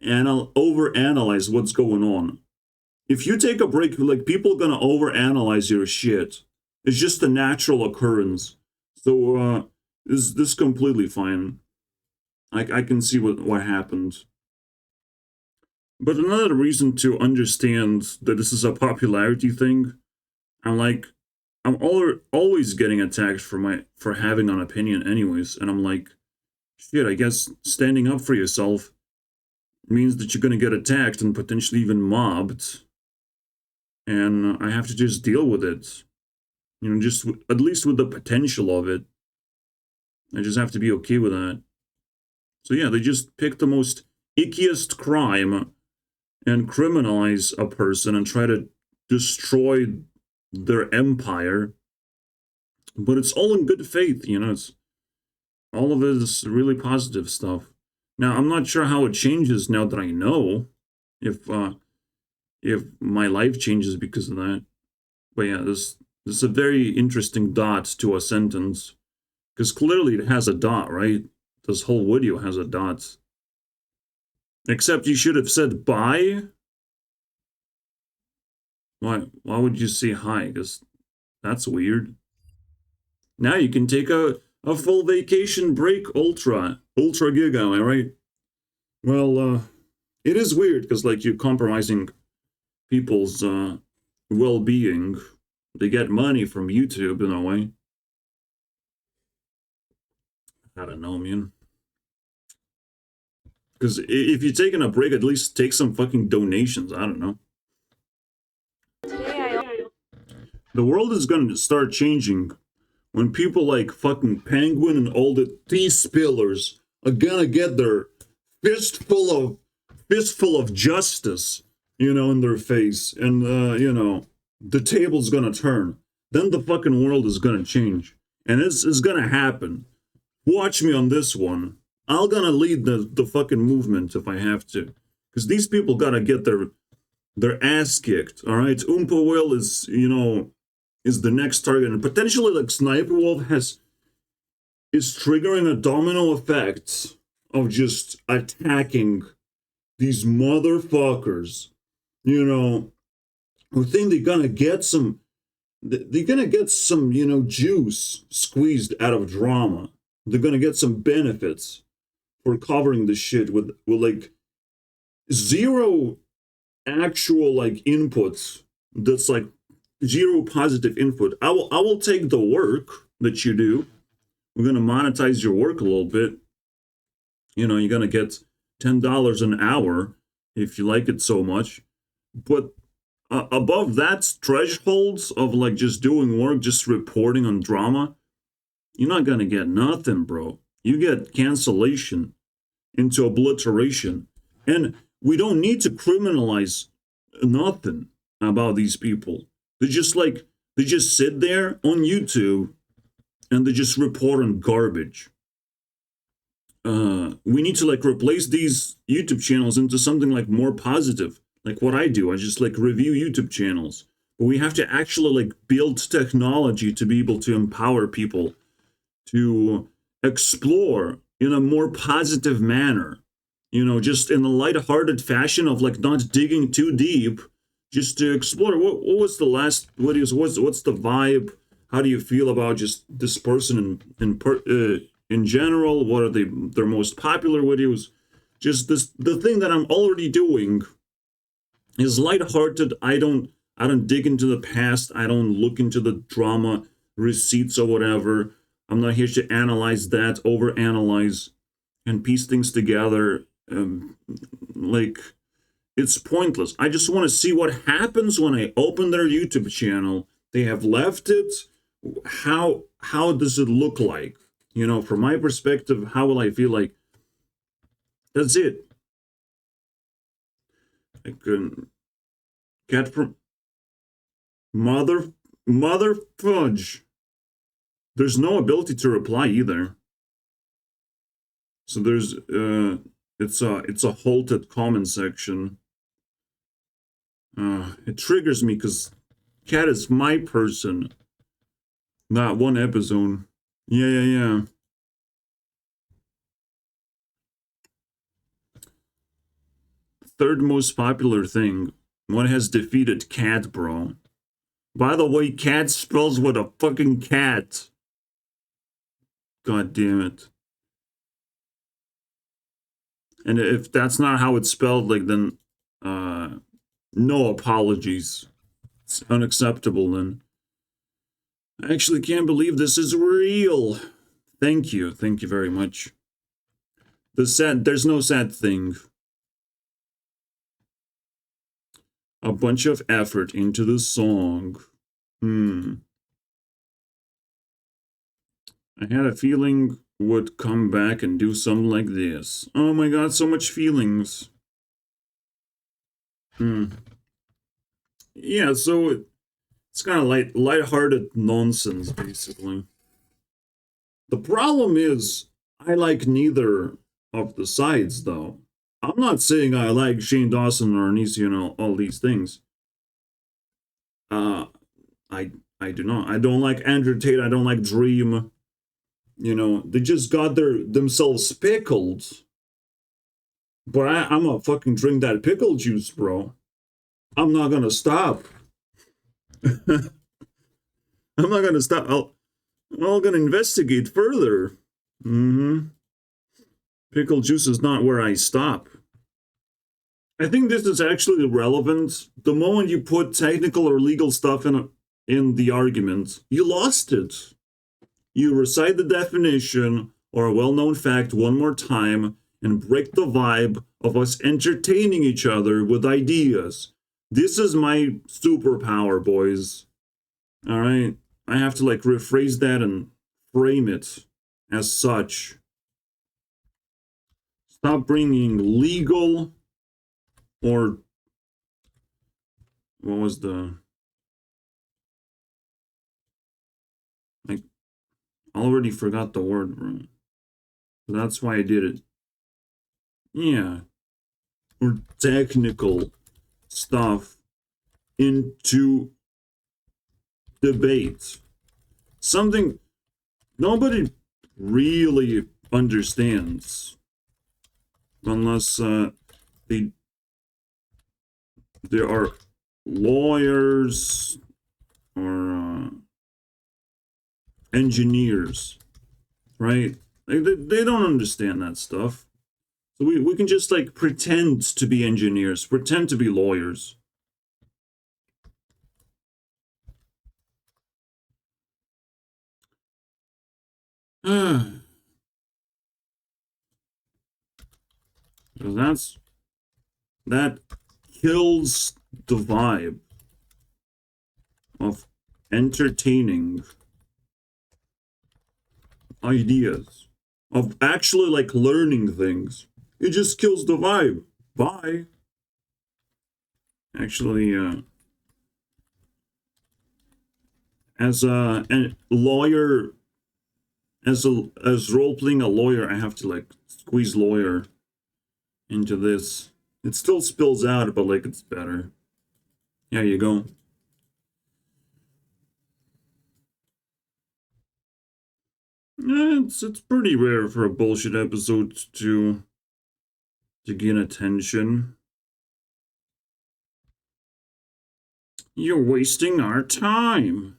over analyze what's going on. If you take a break, like people gonna over analyze your shit. It's just a natural occurrence. So this completely fine. I can see what happened. But another reason to understand that this is a popularity thing, I'm like, always getting attacked for having an opinion anyways, and I'm like, shit, I guess standing up for yourself means that you're gonna get attacked and potentially even mobbed, and I have to just deal with it. You know, just at least with the potential of it. I just have to be okay with that. So yeah, they just pick the most ickiest crime and criminalize a person and try to destroy their empire. But it's all in good faith, you know, it's all of it is really positive stuff. Now, I'm not sure how it changes now that I know if my life changes because of that. But yeah, this is a very interesting dot to a sentence. Because clearly it has a dot, right? This whole video has a dot. Except you should have said bye. Why would you say hi? Because that's weird. Now you can take a full vacation break, ultra gig, am I right? Well, it is weird because like you're compromising people's well-being. They get money from YouTube in a way. I don't know, man. Because if you're taking a break, at least take some fucking donations. I don't know. The world is going to start changing when people like fucking Penguin and all the tea spillers are gonna get their fistful of justice, you know, in their face, and you know, the table's gonna turn. Then the fucking world is gonna change, and it's gonna happen. Watch me on this one. I'm gonna lead the fucking movement if I have to, because these people gotta get their ass kicked. All right, Oompa Will is, you know, is the next target, and potentially like Sniper Wolf is triggering a domino effect of just attacking these motherfuckers, you know, who think they're gonna get some, you know, juice squeezed out of drama. They're gonna get some benefits for covering the shit with like zero actual like inputs. That's like zero positive input. I will take the work that you do. We're gonna monetize your work a little bit. You know, you're gonna get $10 an hour if you like it so much. But above that thresholds of like just doing work, just reporting on drama, you're not gonna get nothing, bro. You get cancellation into obliteration. And we don't need to criminalize nothing about these people. They just sit there on YouTube and they just report on garbage. We need to like replace these YouTube channels into something like more positive, like what I do. I just like review YouTube channels. But we have to actually like build technology to be able to empower people to explore in a more positive manner. You know, just in a lighthearted fashion of like not digging too deep, just to explore what was the last videos, what's the vibe, how do you feel about just this person in general, what are their most popular videos, just the thing that I'm already doing is lighthearted. I don't dig into the past, I don't look into the drama receipts or whatever. I'm not here to analyze that, overanalyze and piece things together. Like, it's pointless. I just want to see what happens when I open their YouTube channel. They have left it. How does it look like? You know, from my perspective, how will I feel like? That's it. I couldn't get from mother fudge. There's no ability to reply either. So there's it's a halted comment section. It triggers me because Cat is my person. Not one episode. Yeah. Third most popular thing. What has defeated Cat, bro? By the way, Cat spells with a fucking cat. God damn it. And if that's not how it's spelled, like, then no apologies. It's unacceptable then. I actually can't believe this is real. Thank you very much. There's no sad thing. A bunch of effort into the song. I had a feeling would come back and do something like this. Oh my god, so much feelings. Yeah, so it's kind of lighthearted nonsense, basically. The problem is, I like neither of the sides, though. I'm not saying I like Shane Dawson or Onision, all these things. I do not. I don't like Andrew Tate. I don't like Dream. They just got themselves pickled. But I'm gonna fucking drink that pickle juice, bro. I'm not gonna stop. I'm not gonna stop. I'm gonna investigate further. Pickle juice is not where I stop. I think this is actually relevant. The moment you put technical or legal stuff in the argument, you lost it. You recite the definition or a well-known fact one more time and break the vibe of us entertaining each other with ideas. This is my superpower, boys. All right? I have to rephrase that and frame it as such. Stop bringing legal or what was the... I already forgot the word, bro. That's why I did it. Yeah. Or technical stuff into debate. Something nobody really understands. Unless there are lawyers or engineers, right? They don't understand that stuff. So we can just pretend to be engineers, pretend to be lawyers. That kills the vibe of entertaining ideas, of actually learning things. It just kills the vibe. Bye. Actually, as a lawyer, as role playing a lawyer, I have to squeeze lawyer into this. It still spills out, but it's better. There you go. It's pretty rare for a bullshit episode to gain attention. You're wasting our time.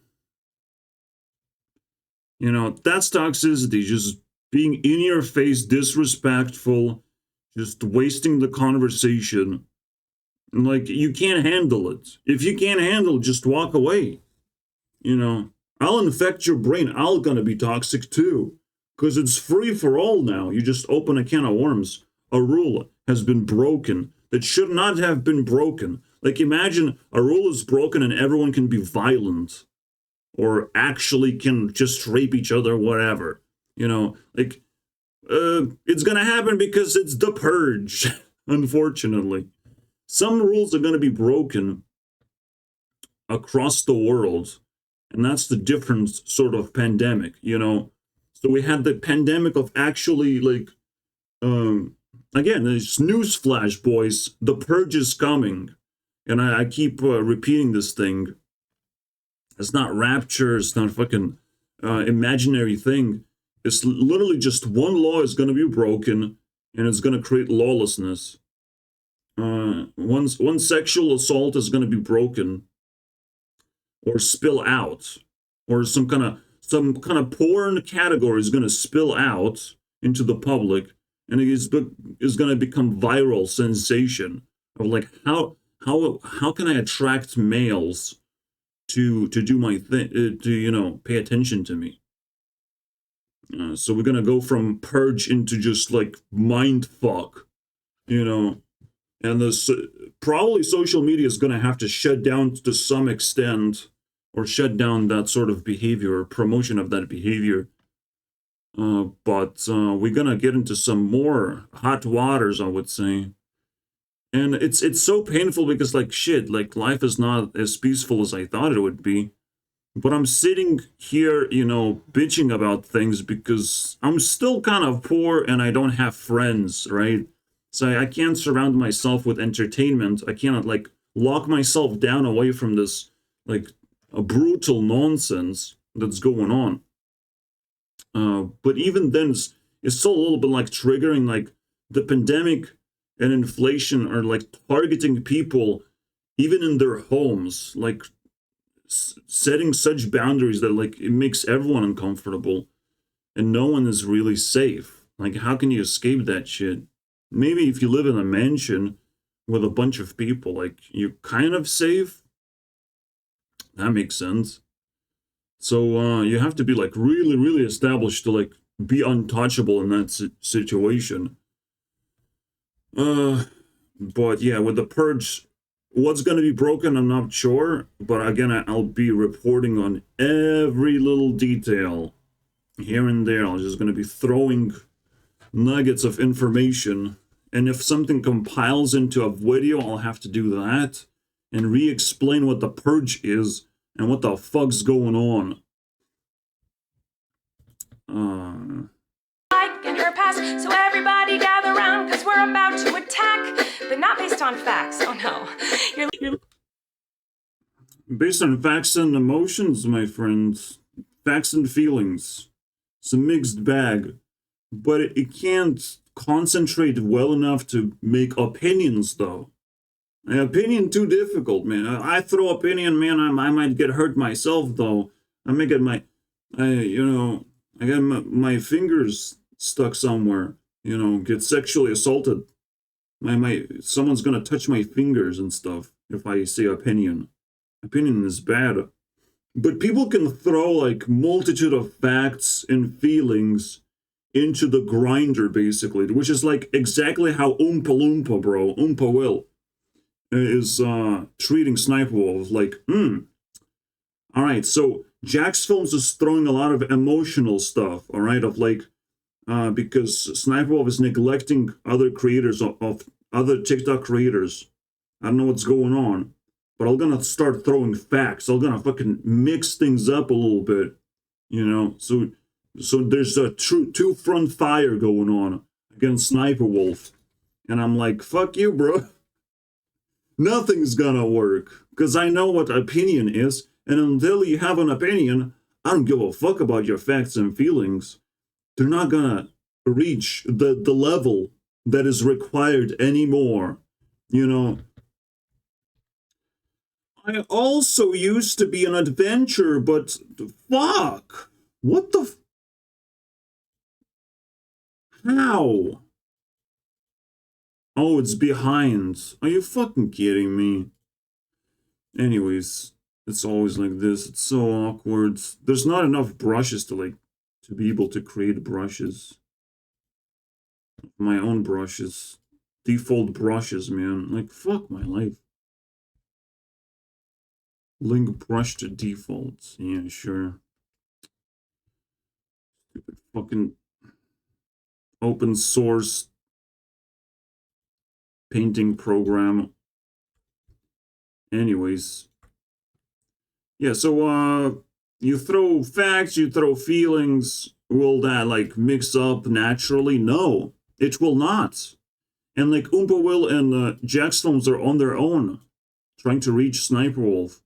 That's toxicity, just being in your face, disrespectful, just wasting the conversation. You can't handle it. If you can't handle it, just walk away. I'll infect your brain. I'm gonna be toxic too. Because it's free for all now. You just open a can of worms. A rule has been broken that should not have been broken. Imagine a rule is broken and everyone can be violent. Or actually can just rape each other, whatever. It's gonna happen because it's the purge, unfortunately. Some rules are gonna be broken across the world And that's the different sort of pandemic, you know. So we had the pandemic of actually like, again, it's newsflash, boys. The purge is coming, and I keep repeating this thing. It's not rapture. It's not fucking imaginary thing. It's literally just one law is going to be broken, and it's going to create lawlessness. One sexual assault is going to be broken, or spill out, or some kind of porn category is going to spill out into the public, and it is going to become viral sensation of like how can I attract males to do my thing, to, you know, pay attention to me. So we're gonna go from purge into just like mind fuck, you know. And this probably social media is gonna have to shut down to some extent, or shut down that sort of behavior or promotion of that behavior. But we're gonna get into some more hot waters, I would say. And it's so painful because like shit, like life is not as peaceful as I thought it would be. But I'm sitting here, you know, bitching about things because I'm still kind of poor and I don't have friends, right? So I can't surround myself with entertainment. I cannot like lock myself down away from this like a brutal nonsense that's going on. But even then, it's still a little bit like triggering, like the pandemic and inflation are like targeting people even in their homes, like setting such boundaries that like it makes everyone uncomfortable and no one is really safe. Like, how can you escape that shit? Maybe if you live in a mansion with a bunch of people, like you're kind of safe. That makes sense. So you have to be like really, really established to like be untouchable in that situation. But yeah, with the purge, what's going to be broken, I'm not sure. But again, I'll be reporting on every little detail here and there. I'm just going to be throwing nuggets of information. And if something compiles into a video, I'll have to do that and re-explain what the purge is and what the fuck's going on. And her past, so everybody gather around, because we're about to attack, but not based on facts. Oh no. You're Based on facts and emotions, my friends. Facts and feelings. It's a mixed bag. But it can't concentrate well enough to make opinions, though. An opinion too difficult, man. I throw opinion, man, I might get hurt myself, though. I may get I got my fingers stuck somewhere, you know, get sexually assaulted. Someone's gonna touch my fingers and stuff if I say opinion. Opinion is bad. But people can throw like multitude of facts and feelings into the grinder, basically, which is like exactly how Oompa Loompa, bro, Oompa Will, is treating Sniper Wolf. Like, all right, so Jax Films is throwing a lot of emotional stuff, all right, of like, because Sniper Wolf is neglecting other creators of other TikTok creators. I don't know what's going on, but I'm gonna start throwing facts. I'm gonna fucking mix things up a little bit, you know. So there's a two front fire going on against Sniper Wolf, and I'm like, fuck you, bro. Nothing's gonna work because I know what opinion is, and until you have an opinion, I don't give a fuck about your facts and feelings. They're not gonna reach the level that is required anymore. You know, I also used to be an adventurer, but fuck, what the how? Oh, it's behind. Are you fucking kidding me? Anyways, it's always like this. It's so awkward. There's not enough brushes to be able to create brushes. My own brushes. Default brushes, man. Like, fuck my life. Link brush to defaults. Yeah, sure. Stupid fucking open source painting program. Anyways. Yeah, so You throw facts, you throw feelings, will that like mix up naturally? No, it will not. And like Oompa Will and Jackstones are on their own, trying to reach Sniper Wolf,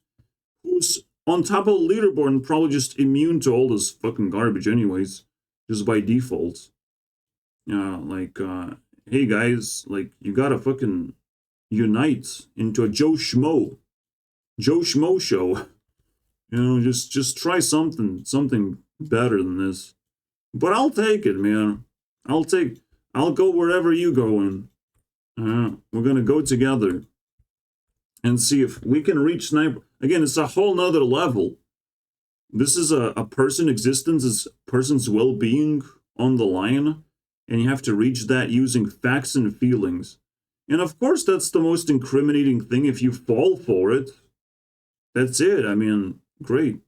who's on top of the leaderboard and probably just immune to all this fucking garbage anyways, just by default. Hey guys, like, you gotta fucking unite into a Joe Schmo show. You know, just try something better than this. But I'll take it, man. I'll go wherever you go in. We're gonna go together and see if we can reach Sniper. Again, it's a whole nother level. This is a person existence, is person's well-being on the line, and you have to reach that using facts and feelings. And of course, that's the most incriminating thing if you fall for it. That's it. I mean, great.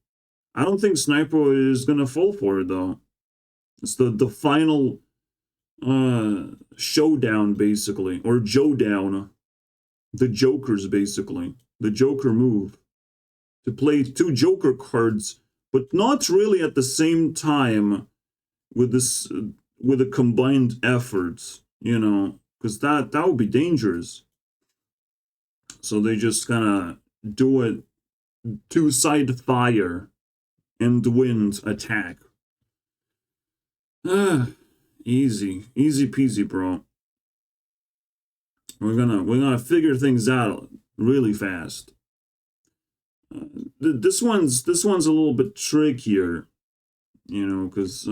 I don't think Sniper is gonna fall for it though. It's the final showdown basically, or Joe-down. The Jokers basically. The Joker move. To play 2 Joker cards, but not really at the same time with this with a combined effort, you know, because that would be dangerous. So they just kind of do it 2-side fire and wind attack. Easy peasy, bro. We're gonna figure things out really fast. This one's a little bit trickier, you know, because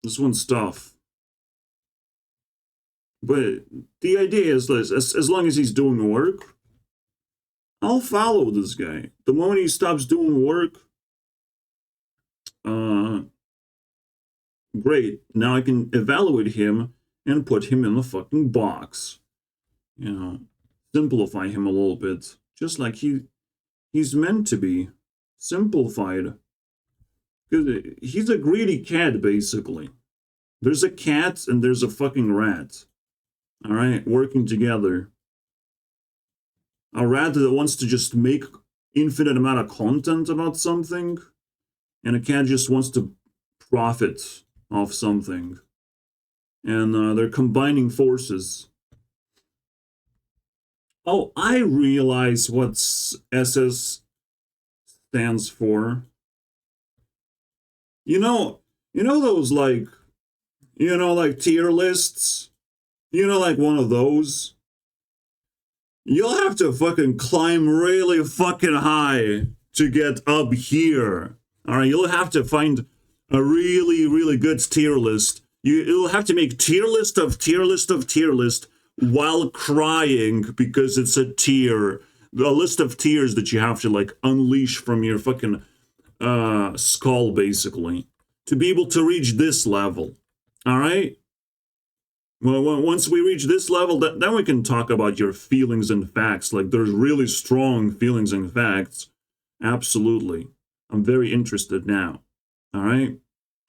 this one's tough. But the idea is this: as long as he's doing work, I'll follow this guy. The moment he stops doing work, great. Now I can evaluate him and put him in the fucking box. You know, simplify him a little bit, just like he's meant to be simplified. Because he's a greedy cat, basically. There's a cat and there's a fucking rat. All right, working together. A rat that wants to just make infinite amount of content about something, and a cat just wants to profit off something. And they're combining forces. Oh, I realize what SS stands for. You know those like tier lists? You know, like one of those? You'll have to fucking climb really fucking high to get up here. Alright, you'll have to find a really, really good tier list. You'll have to make tier list of tier list of tier list while crying because it's a tier. A list of tiers that you have to like unleash from your fucking skull, basically, to be able to reach this level. Alright? Well, once we reach this level, then we can talk about your feelings and facts. Like, there's really strong feelings and facts. Absolutely. I'm very interested now. All right?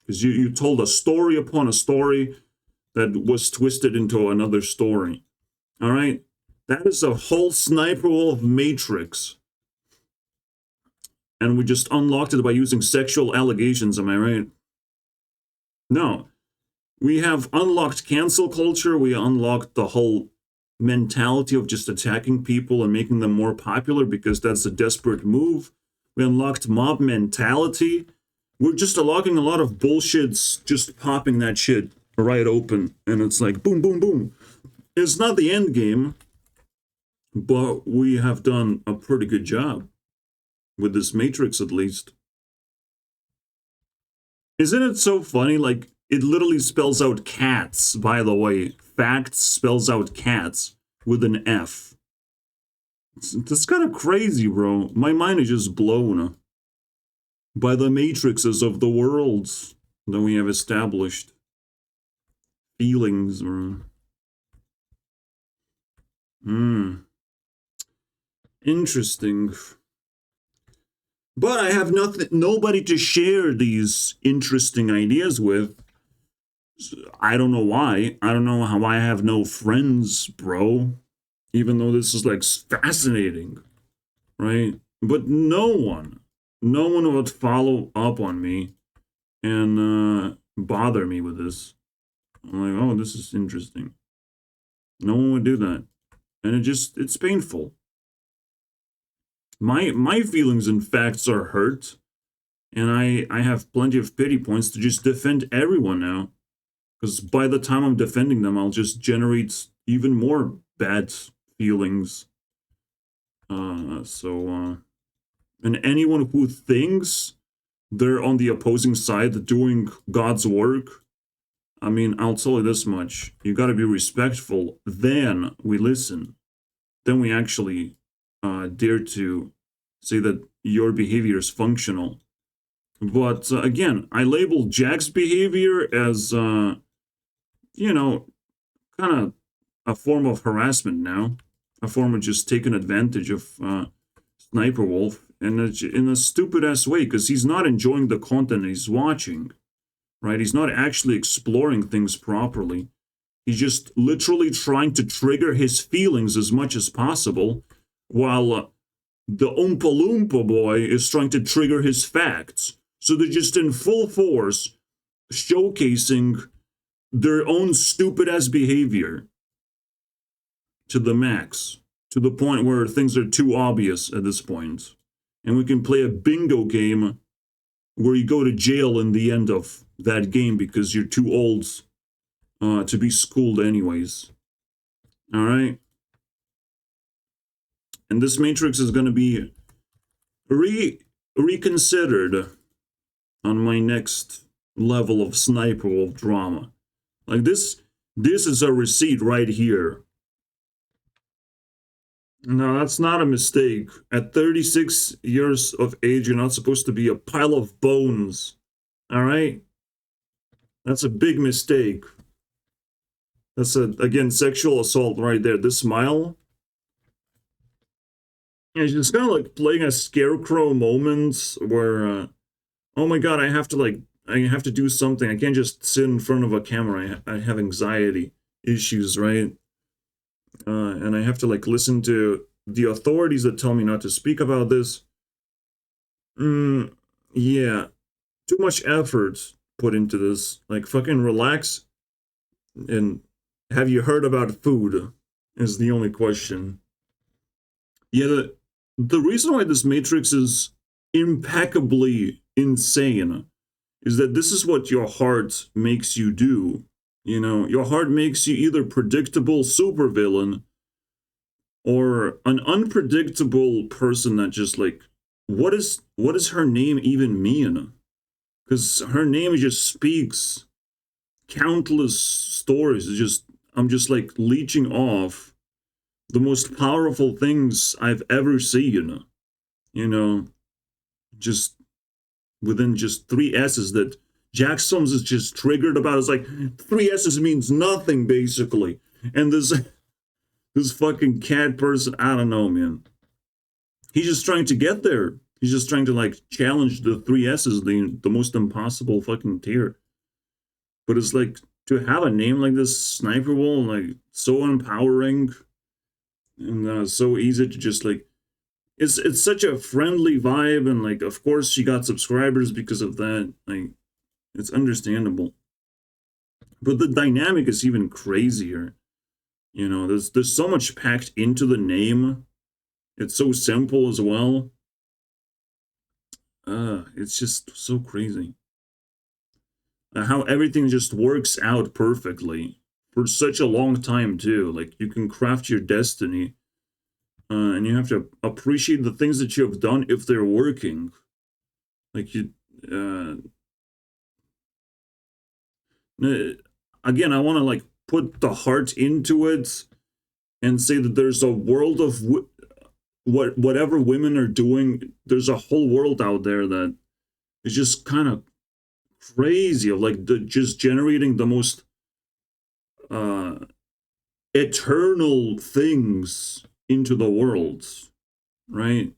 Because you told a story upon a story that was twisted into another story. All right? That is a whole Sniper Wolf matrix. And we just unlocked it by using sexual allegations, am I right? No. We have unlocked cancel culture. We unlocked the whole mentality of just attacking people and making them more popular because that's a desperate move. We unlocked mob mentality. We're just unlocking a lot of bullshits, just popping that shit right open. And it's like, boom, boom, boom. It's not the end game, but we have done a pretty good job with this matrix, at least. Isn't it so funny? Like, it literally spells out cats, by the way. Facts spells out cats with an F. That's kind of crazy, bro. My mind is just blown by the matrices of the worlds that we have established. Feelings, bro. Interesting. But I have nobody to share these interesting ideas with. I don't know why. I don't know how I have no friends, bro. Even though this is like fascinating, right? But no one no one would follow up on me and bother me with this. I'm like, oh, this is interesting. No one would do that. And it's painful. My feelings and facts are hurt. And I have plenty of pity points to just defend everyone now. Because by the time I'm defending them, I'll just generate even more bad feelings. And anyone who thinks they're on the opposing side doing God's work, I mean, I'll tell you this much. You gotta be respectful. Then we listen. Then we actually dare to say that your behavior is functional. But again, I label Jack's behavior as, you know, kind of a form of harassment now. A form of just taking advantage of Sniper Wolf in a stupid-ass way, because he's not enjoying the content he's watching, right? He's not actually exploring things properly. He's just literally trying to trigger his feelings as much as possible, while the Oompa Loompa boy is trying to trigger his facts. So they're just in full force showcasing their own stupid-ass behavior to the max, to the point where things are too obvious at this point. And we can play a bingo game where you go to jail in the end of that game because you're too old to be schooled anyways. All right? And this matrix is going to be reconsidered on my next level of Sniper Wolf drama. Like this is a receipt right here. No, that's not a mistake. At 36 years of age, you're not supposed to be a pile of bones. All right? That's a big mistake. That's, again, sexual assault right there. This smile. Yeah, it's just kind of like playing a scarecrow moments where, oh my god, I have to do something. I can't just sit in front of a camera. I have anxiety issues, right? And I have to like listen to the authorities that tell me not to speak about this. Yeah, too much effort put into this. Like, fucking relax. And have you heard about food? Is the only question. Yeah, the reason why this matrix is impeccably insane is that this is what your heart makes you do. You know, your heart makes you either predictable supervillain or an unpredictable person that just like, what does her name even mean? Because her name just speaks countless stories. I'm just like leeching off the most powerful things I've ever seen. You know, just within just 3 S's that Jack Sums is just triggered about. It's like 3 S's means nothing basically. And this fucking cat person, I don't know, man. He's just trying to get there. He's just trying to like challenge the 3 S's, the most impossible fucking tier. But it's like to have a name like this, Sniper Wolf, like so empowering and so easy to just like. It's such a friendly vibe, and like of course she got subscribers because of that. Like it's understandable. But the dynamic is even crazier. You know, there's so much packed into the name. It's so simple as well. It's just so crazy. How everything just works out perfectly for such a long time too. Like you can craft your destiny, and you have to appreciate the things that you have done if they're working. Like you, again, I want to like put the heart into it and say that there's a world of whatever women are doing. There's a whole world out there that is just kind of crazy of like just generating the most eternal things into the world, right?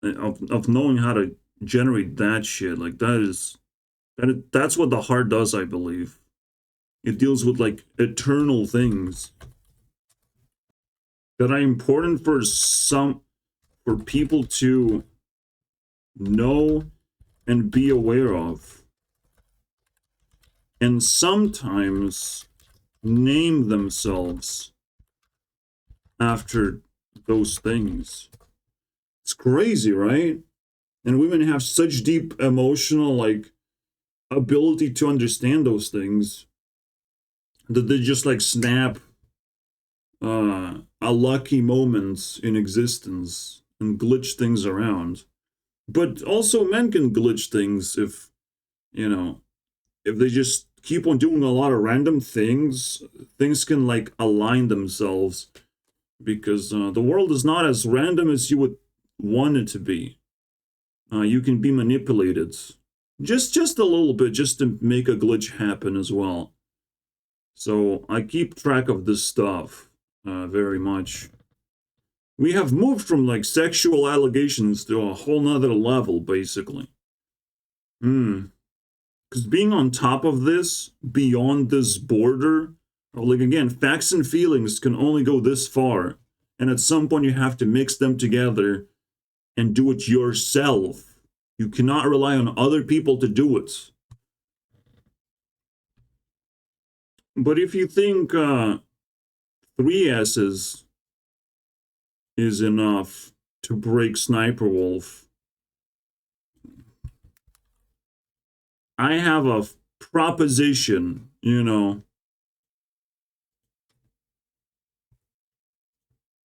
Of knowing how to generate that shit. Like that's what the heart does, I believe. It deals with like eternal things that are important for for people to know and be aware of. And sometimes name themselves after those things. It's crazy, right? And women have such deep emotional, like, ability to understand those things that they just, like, snap a lucky moment in existence and glitch things around. But also men can glitch things if, you know, if they just keep on doing a lot of random things, things can, like, align themselves, because the world is not as random as you would want it to be. You can be manipulated just a little bit, just to make a glitch happen as well. So I keep track of this stuff very much. We have moved from, like, sexual allegations to a whole nother level, basically. Because being on top of this, beyond this border, like, again, facts and feelings can only go this far. And at some point you have to mix them together and do it yourself. You cannot rely on other people to do it. But if you think 3 S's is enough to break Sniper Wolf, I have a proposition, you know.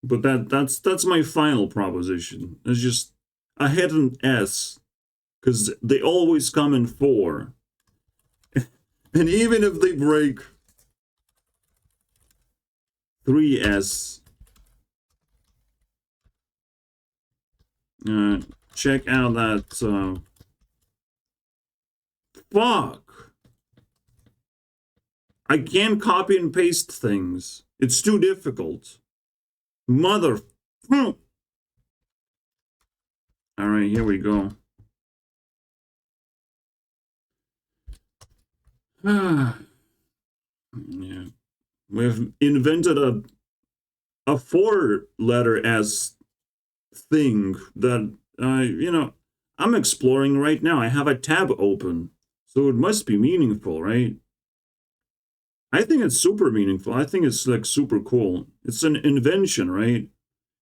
But that's my final proposition. It's just a hidden S, because they always come in 4. And even if they break 3S, check out that, fuck. I can't copy and paste things. It's too difficult. Mother. All right, here we go. Yeah. We've invented a 4-letter S thing that, you know, I'm exploring right now. I have a tab open, so it must be meaningful, right? I think it's super meaningful. I think it's, like, super cool. It's an invention, right?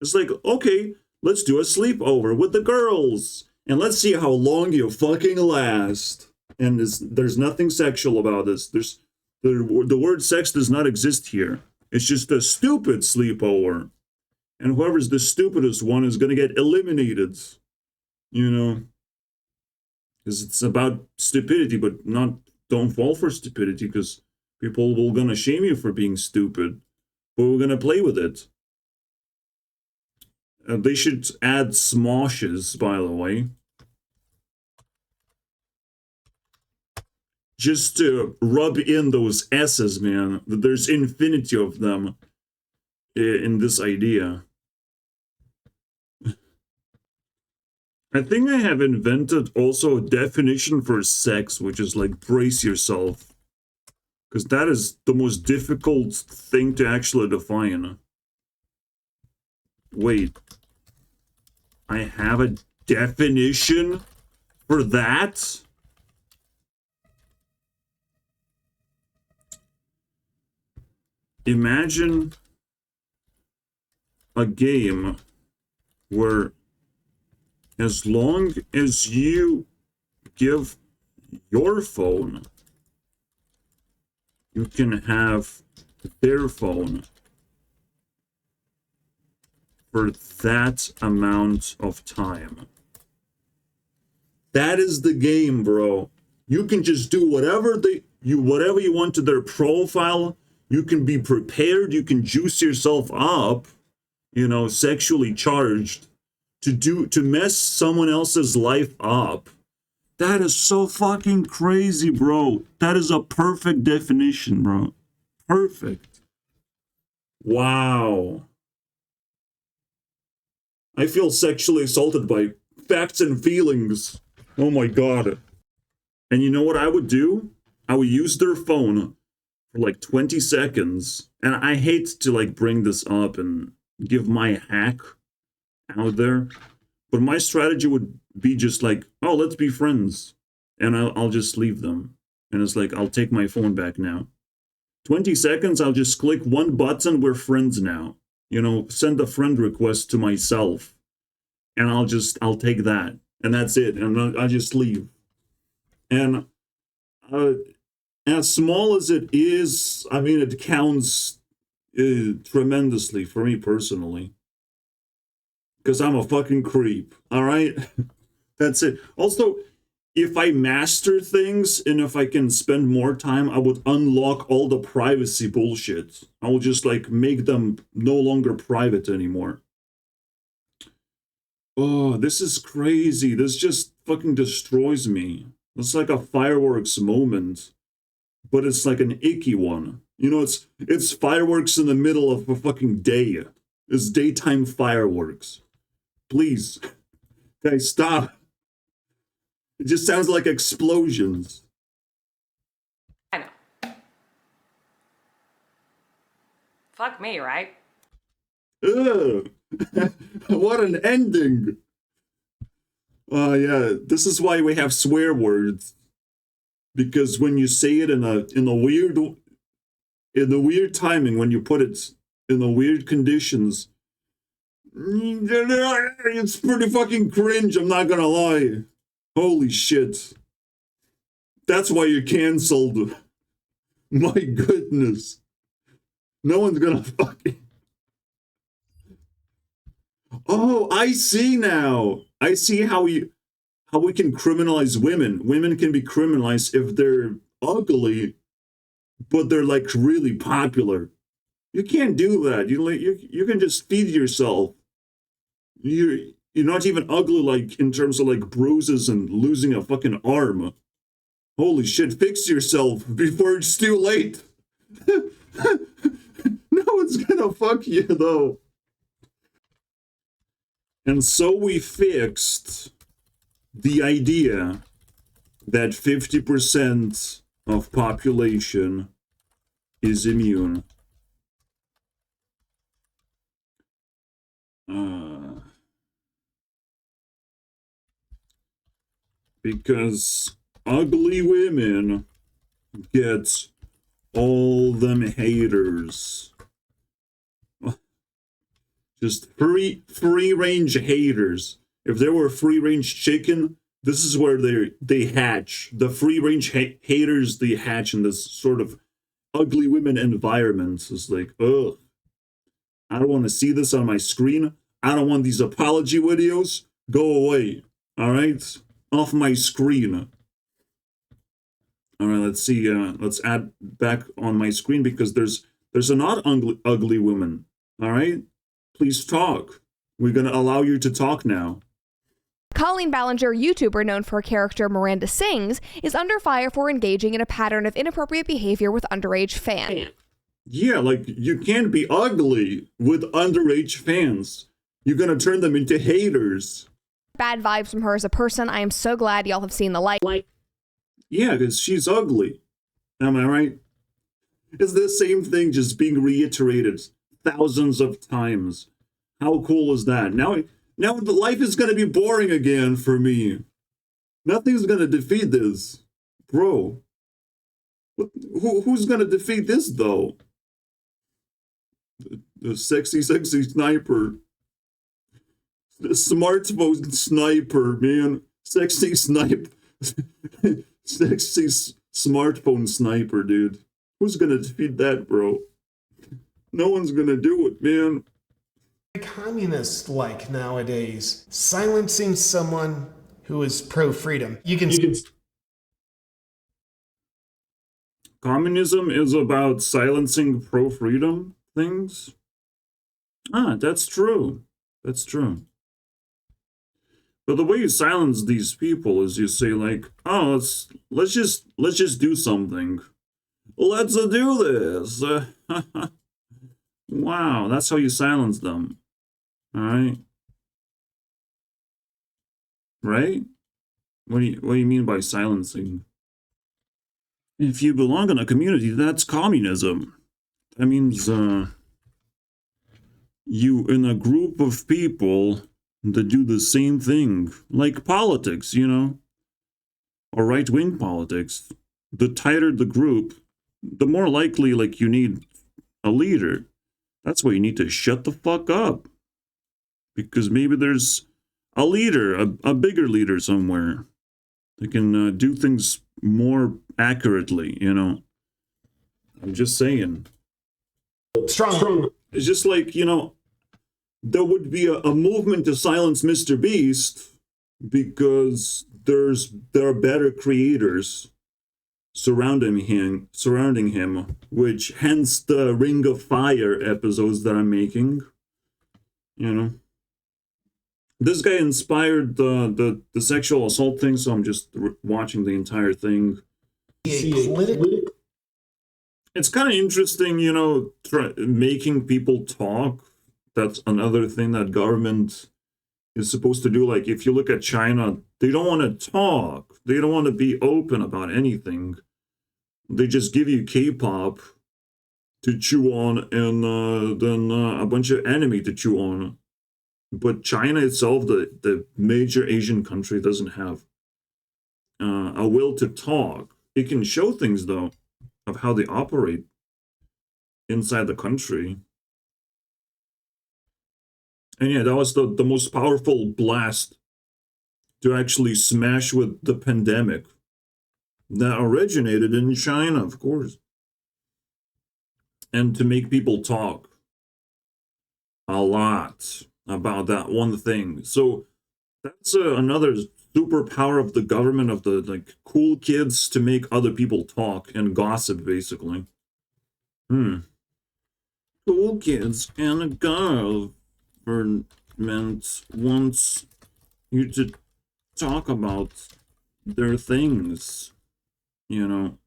It's like, okay, let's do a sleepover with the girls, and let's see how long you fucking last. And there's nothing sexual about this. The word sex does not exist here. It's just a stupid sleepover. And whoever's the stupidest one is going to get eliminated. You know? Because it's about stupidity, but don't fall for stupidity, because people will going to shame you for being stupid. But we're going to play with it. They should add smoshes, by the way. Just to rub in those S's, man. There's infinity of them in this idea. I think I have invented also a definition for sex, which is like, brace yourself. Because that is the most difficult thing to actually define. Wait. I have a definition for that? Imagine a game where, as long as you give your phone, you can have their phone for that amount of time. That is the game, bro. You can just do whatever you want to their profile. You can be prepared. You can juice yourself up, you know, sexually charged, to mess someone else's life up. That is so fucking crazy, bro. That is a perfect definition, bro. Perfect. Wow. I feel sexually assaulted by facts and feelings. Oh my god. And you know what I would do? I would use their phone for like 20 seconds. And I hate to like bring this up and give my hack out there. But my strategy would be just like, oh, let's be friends. And I'll just leave them. And it's like, I'll take my phone back now. 20 seconds, I'll just click one button, we're friends now. You know, send a friend request to myself. And I'll take that. And that's it. And I'll just leave. And as small as it is, I mean, it counts tremendously for me personally. Because I'm a fucking creep, all right? That's it. Also, if I master things and if I can spend more time, I would unlock all the privacy bullshit. I will just like make them no longer private anymore. Oh, this is crazy. This just fucking destroys me. It's like a fireworks moment, but it's like an icky one. You know, it's fireworks in the middle of a fucking day. It's daytime fireworks. Please, guys, stop. It just sounds like explosions. I know. Fuck me, right? Ugh. What an ending. Yeah, this is why we have swear words. Because when you say it in the weird timing, when you put it in the weird conditions, it's pretty fucking cringe, I'm not gonna lie. Holy shit. That's why you're canceled. My goodness. No one's gonna fucking... Oh, I see now. I see how we can criminalize women. Women can be criminalized if they're ugly, but they're like really popular. You can't do that. You can just feed yourself. You're not even ugly like in terms of like bruises and losing a fucking arm. Holy shit, fix yourself before it's too late. No one's gonna fuck you though. And so we fixed the idea that 50% of population is immune. Because ugly women get all them haters. Just free range haters. If there were free range chicken, this is where they hatch. The free range haters, they hatch in this sort of ugly women environment. It's like, ugh, I don't want to see this on my screen. I don't want these apology videos. Go away. All right, off my screen. All right, let's see. Let's add back on my screen because there's a not ugly woman. All right, please talk. We're gonna allow you to talk now. Colleen Ballinger, YouTuber known for her character Miranda Sings, is under fire for engaging in a pattern of inappropriate behavior with underage fans. Yeah, like, you can't be ugly with underage fans. You're gonna turn them into haters. Bad vibes from her as a person. I am so glad y'all have seen the light. Yeah, because she's ugly. Am I right? It's the same thing just being reiterated thousands of times. How cool is that? Now the life is gonna be boring again for me. Nothing's gonna defeat this. Bro. Who's gonna defeat this, though? The sexy sniper. The smartphone sniper, man. Sexy sniper. Sexy smartphone sniper, dude. Who's gonna defeat that, bro? No one's gonna do it, man. Communist like nowadays, silencing someone who is pro-freedom. You can Communism is about silencing pro-freedom things? Ah, that's true. That's true. But the way you silence these people is you say like, oh, let's just do something. Let's do this. Wow, that's how you silence them. All right. Right? What do you mean by silencing? If you belong in a community, that's communism. That means you in a group of people that do the same thing, like politics, you know, or right-wing politics. The tighter the group, the more likely, like, you need a leader. That's why you need to shut the fuck up. Because maybe there's a leader, a bigger leader somewhere that can do things more accurately, you know. I'm just saying. Strong. It's just like, you know, there would be a movement to silence Mr. Beast because there are better creators surrounding him, which hence the Ring of Fire episodes that I'm making. You know, this guy inspired the sexual assault thing, so I'm just watching the entire thing. It's kind of interesting, you know, making people talk. That's another thing that government is supposed to do. Like, if you look at China, they don't want to talk. They don't want to be open about anything. They just give you K-pop to chew on and then a bunch of anime to chew on. But China itself, the major Asian country, doesn't have a will to talk. It can show things, though, of how they operate inside the country. And yeah, that was the most powerful blast to actually smash with the pandemic that originated in China, of course. And to make people talk a lot about that one thing. So that's another superpower of the government, of the like cool kids, to make other people talk and gossip, basically. Cool kids and a government wants you to talk about their things, you know.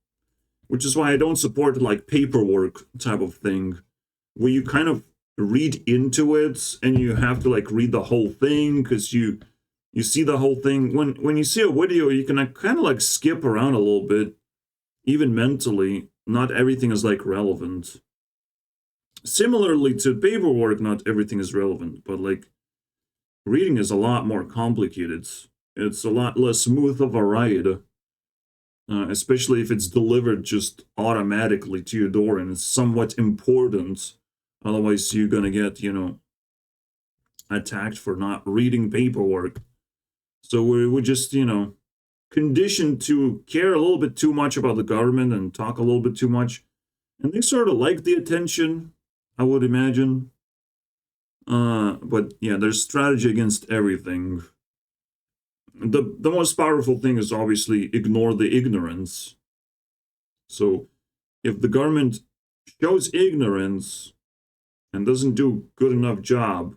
Which is why I don't support like paperwork type of thing, where you kind of read into it and you have to like read the whole thing because you see the whole thing. When you see a video, you can kind of like skip around a little bit, even mentally. Not everything is like relevant. Similarly to paperwork, not everything is relevant, but like reading is a lot more complicated. It's a lot less smooth of a ride. Especially if it's delivered just automatically to your door and it's somewhat important. Otherwise, you're going to get, you know, attacked for not reading paperwork. So we're just, you know, conditioned to care a little bit too much about the government and talk a little bit too much. And they sort of like the attention, I would imagine. But yeah, there's strategy against everything. The most powerful thing is obviously ignore the ignorance. So if the government shows ignorance and doesn't do a good enough job,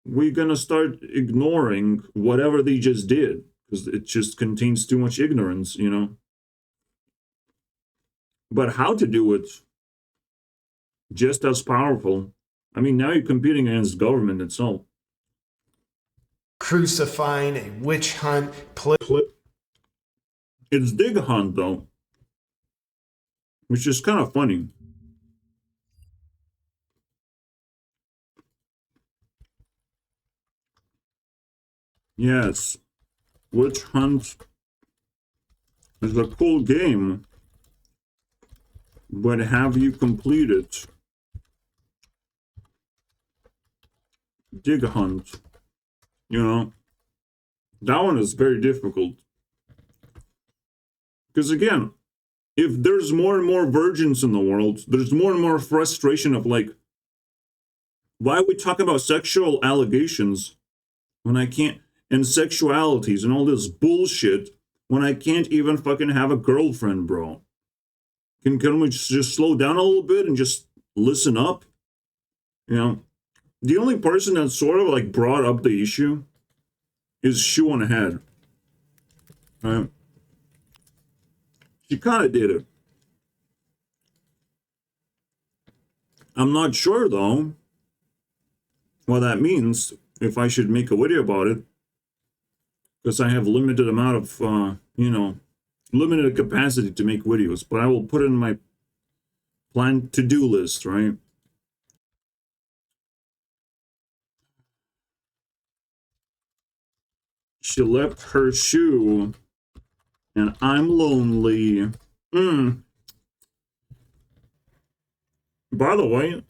we're going to start ignoring whatever they just did because it just contains too much ignorance, you know. But how to do it, just as powerful. I mean, now you're competing against government itself. Crucifying a witch hunt. It's dig hunt, though, which is kind of funny. Yes, witch hunt is a cool game, but have you completed dig hunt? You know, that one is very difficult. Because again, if there's more and more virgins in the world, there's more and more frustration of like, why are we talking about sexual allegations when I can't, and sexualities and all this bullshit when I can't even fucking have a girlfriend, bro? Can we just slow down a little bit and just listen up? You know, the only person that sort of like brought up the issue is Shoe on Head. Right? She kind of did it. I'm not sure though what that means, if I should make a video about it, because I have limited amount of you know, limited capacity to make videos, but I will put it in my planned to-do list, right? She left her shoe, and I'm lonely. By the way,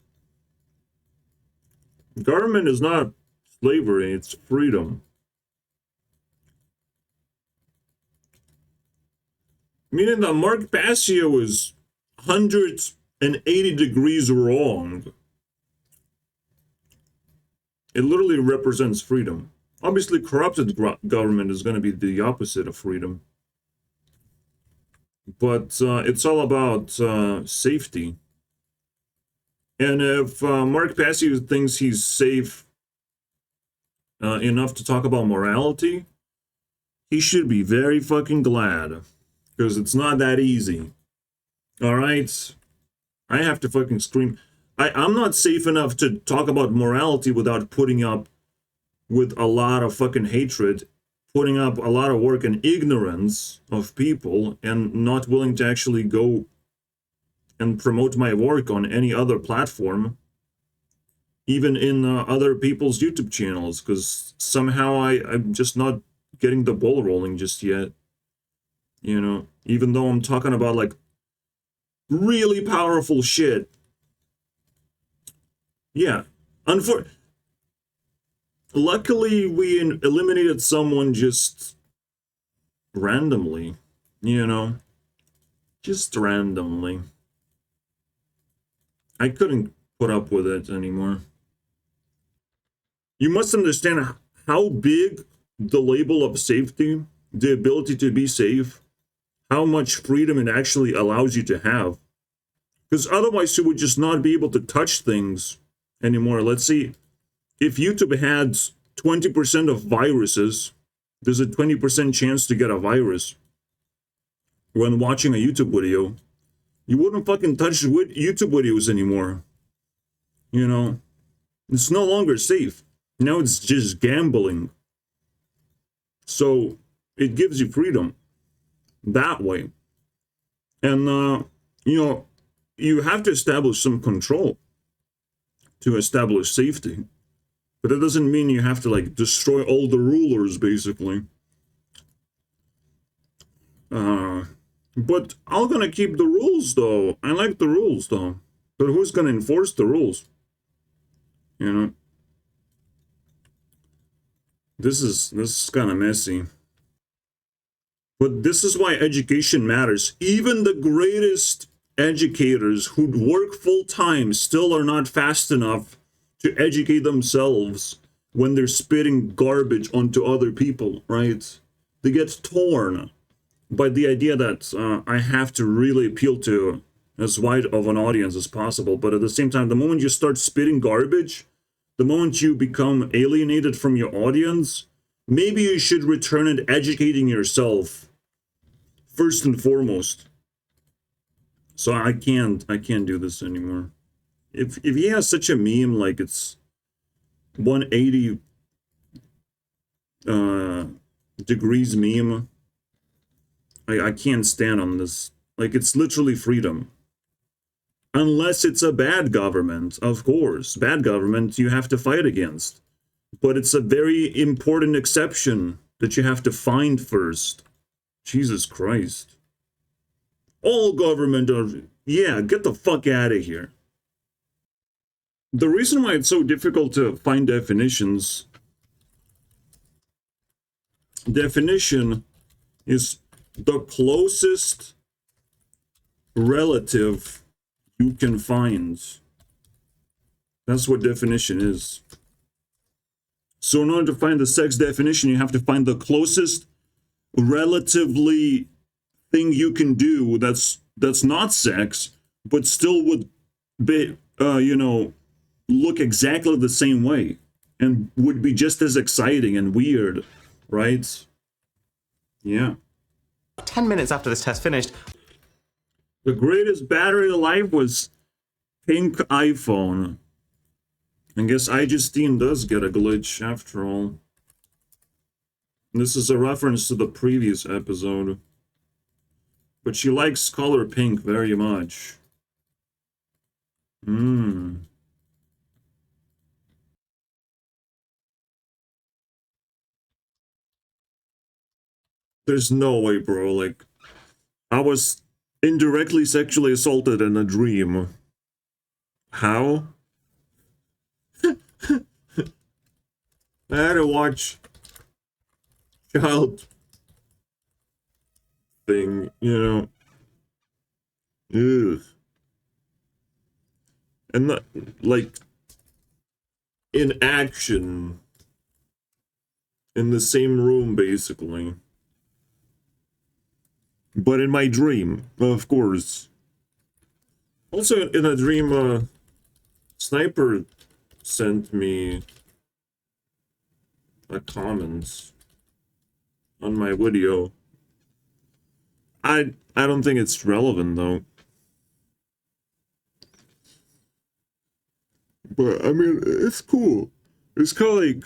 government is not slavery, it's freedom. Meaning that Mark Passio is 180 degrees wrong. It literally represents freedom. Obviously, corrupted government is going to be the opposite of freedom. But it's all about safety. And if Mark Passio thinks he's safe enough to talk about morality, he should be very fucking glad. Because it's not that easy. Alright? I have to fucking scream. I'm not safe enough to talk about morality without putting up with a lot of fucking hatred, putting up a lot of work and ignorance of people, and not willing to actually go and promote my work on any other platform, even in other people's YouTube channels, because somehow I'm just not getting the ball rolling just yet. You know, even though I'm talking about like really powerful shit. Yeah. Luckily, we eliminated someone just randomly, you know, just randomly. I couldn't put up with it anymore. You must understand how big the label of safety, the ability to be safe, how much freedom it actually allows you to have. Because otherwise you would just not be able to touch things anymore. Let's see, if YouTube had 20% of viruses, there's a 20% chance to get a virus when watching a YouTube video. You wouldn't fucking touch YouTube videos anymore. You know, it's no longer safe. Now it's just gambling. So it gives you freedom that way. And, you know, you have to establish some control to establish safety. But it doesn't mean you have to, like, destroy all the rulers, basically. But I'm gonna keep the rules, though. I like the rules, though. But who's gonna enforce the rules? You know? This is kind of messy. But this is why education matters. Even the greatest educators who work full-time still are not fast enough to educate themselves when they're spitting garbage onto other people, right? They get torn by the idea that I have to really appeal to as wide of an audience as possible. But at the same time, the moment you start spitting garbage, the moment you become alienated from your audience, maybe you should return it educating yourself first and foremost. So I can't do this anymore. If he has such a meme like it's 180 degrees meme, I can't stand on this. Like, it's literally freedom. Unless it's a bad government, of course. Bad government you have to fight against. But it's a very important exception that you have to find first. Jesus Christ. All government are... Yeah, get the fuck out of here. The reason why it's so difficult to find definitions... Definition is the closest relative you can find. That's what definition is. So in order to find the sex definition, you have to find the closest relatively thing you can do that's not sex, but still would be, you know, look exactly the same way and would be just as exciting and weird, right? Yeah. 10 minutes after this test finished, The greatest battery life was pink iPhone. I guess iJustine does get a glitch after all. This is a reference to the previous episode. But she likes color pink very much. There's no way, bro. Like, I was indirectly sexually assaulted in a dream. How? I had to watch child thing, you know. Ugh. And not, like, in action, in the same room, basically. But in my dream, of course. Also, in a dream, Sniper sent me a comment on my video. I don't think it's relevant, though. But, I mean, it's cool. It's kind of like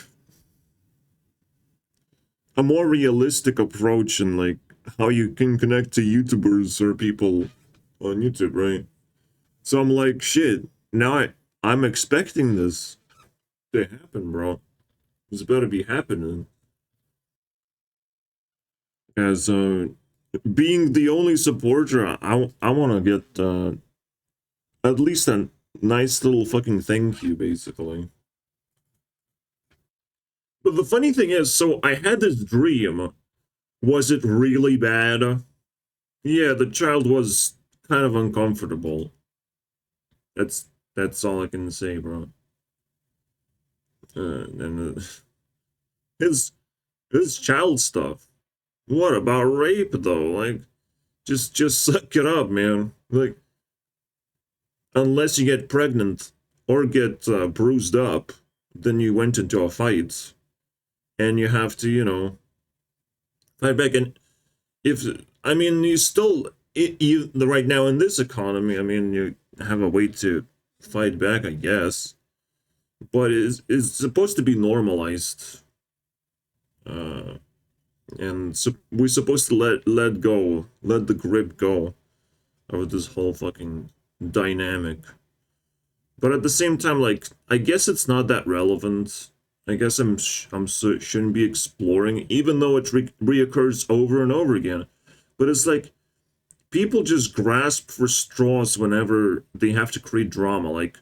a more realistic approach in, like, how you can connect to YouTubers or people on YouTube, right? So I'm like, shit, now I'm expecting this to happen, bro. It's about to be happening. As, being the only supporter, I want to get, at least a nice little fucking thank you, basically. But the funny thing is, so I had this dream. Was it really bad? Yeah, the child was kind of uncomfortable. That's all I can say, bro. And his child stuff. What about rape, though? Like, just suck it up, man. Like, unless you get pregnant or get bruised up, then you went into a fight, and you have to, you know, fight back. And if, I mean, you still, right now in this economy, I mean, you have a way to fight back, I guess, but it's supposed to be normalized, and so we're supposed to let the grip go of this whole fucking dynamic. But at the same time, like, I guess it's not that relevant. I guess shouldn't be exploring, even though it reoccurs over and over again. But it's like, people just grasp for straws whenever they have to create drama. Like,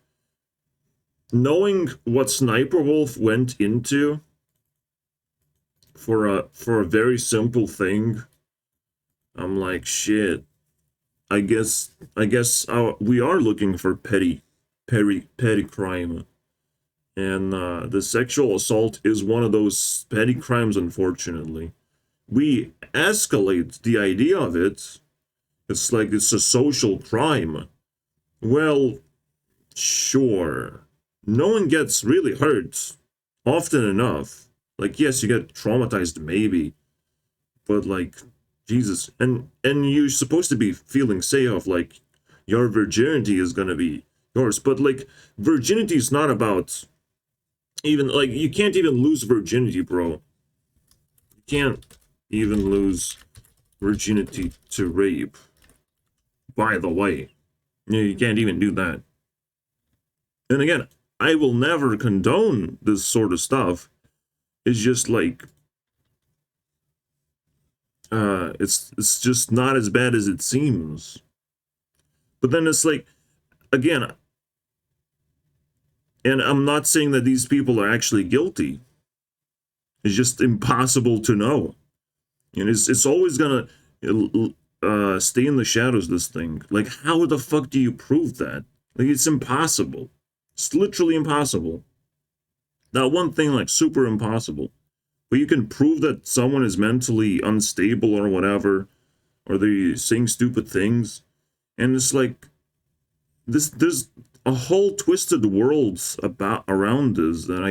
knowing what Sniper Wolf went into for a very simple thing, I'm like, shit. I guess we are looking for petty crime. And the sexual assault is one of those petty crimes, unfortunately. We escalate the idea of it. It's like it's a social crime. Well, sure. No one gets really hurt often enough. Like, yes, you get traumatized, maybe. But, like, Jesus. And you're supposed to be feeling safe, like, your virginity is gonna be yours. But, like, virginity is not about... even, like, you can't even lose virginity, bro. You can't even lose virginity to rape. By the way. You can't even do that. And again, I will never condone this sort of stuff. It's just like... it's just not as bad as it seems. But then it's like, again... and I'm not saying that these people are actually guilty. It's just impossible to know. And it's always gonna stay in the shadows, this thing. Like, how the fuck do you prove that? Like, it's impossible. It's literally impossible. That one thing, like, super impossible. But you can prove that someone is mentally unstable or whatever, or they're saying stupid things. And it's like, there's a whole twisted world around this that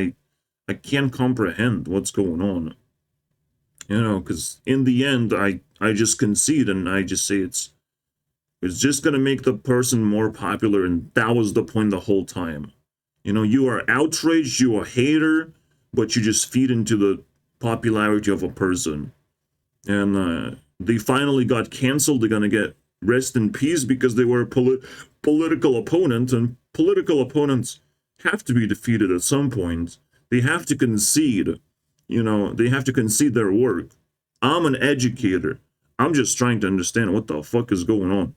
I can't comprehend what's going on. You know, because in the end, I just concede and I just say it's just gonna make the person more popular, and that was the point the whole time. You know, you are outraged, you are a hater, but you just feed into the popularity of a person. And they finally got canceled. They're gonna get rest in peace because they were a political opponent, and political opponents have to be defeated at some point. They have to concede, you know, they have to concede their work. I'm an educator. I'm just trying to understand what the fuck is going on.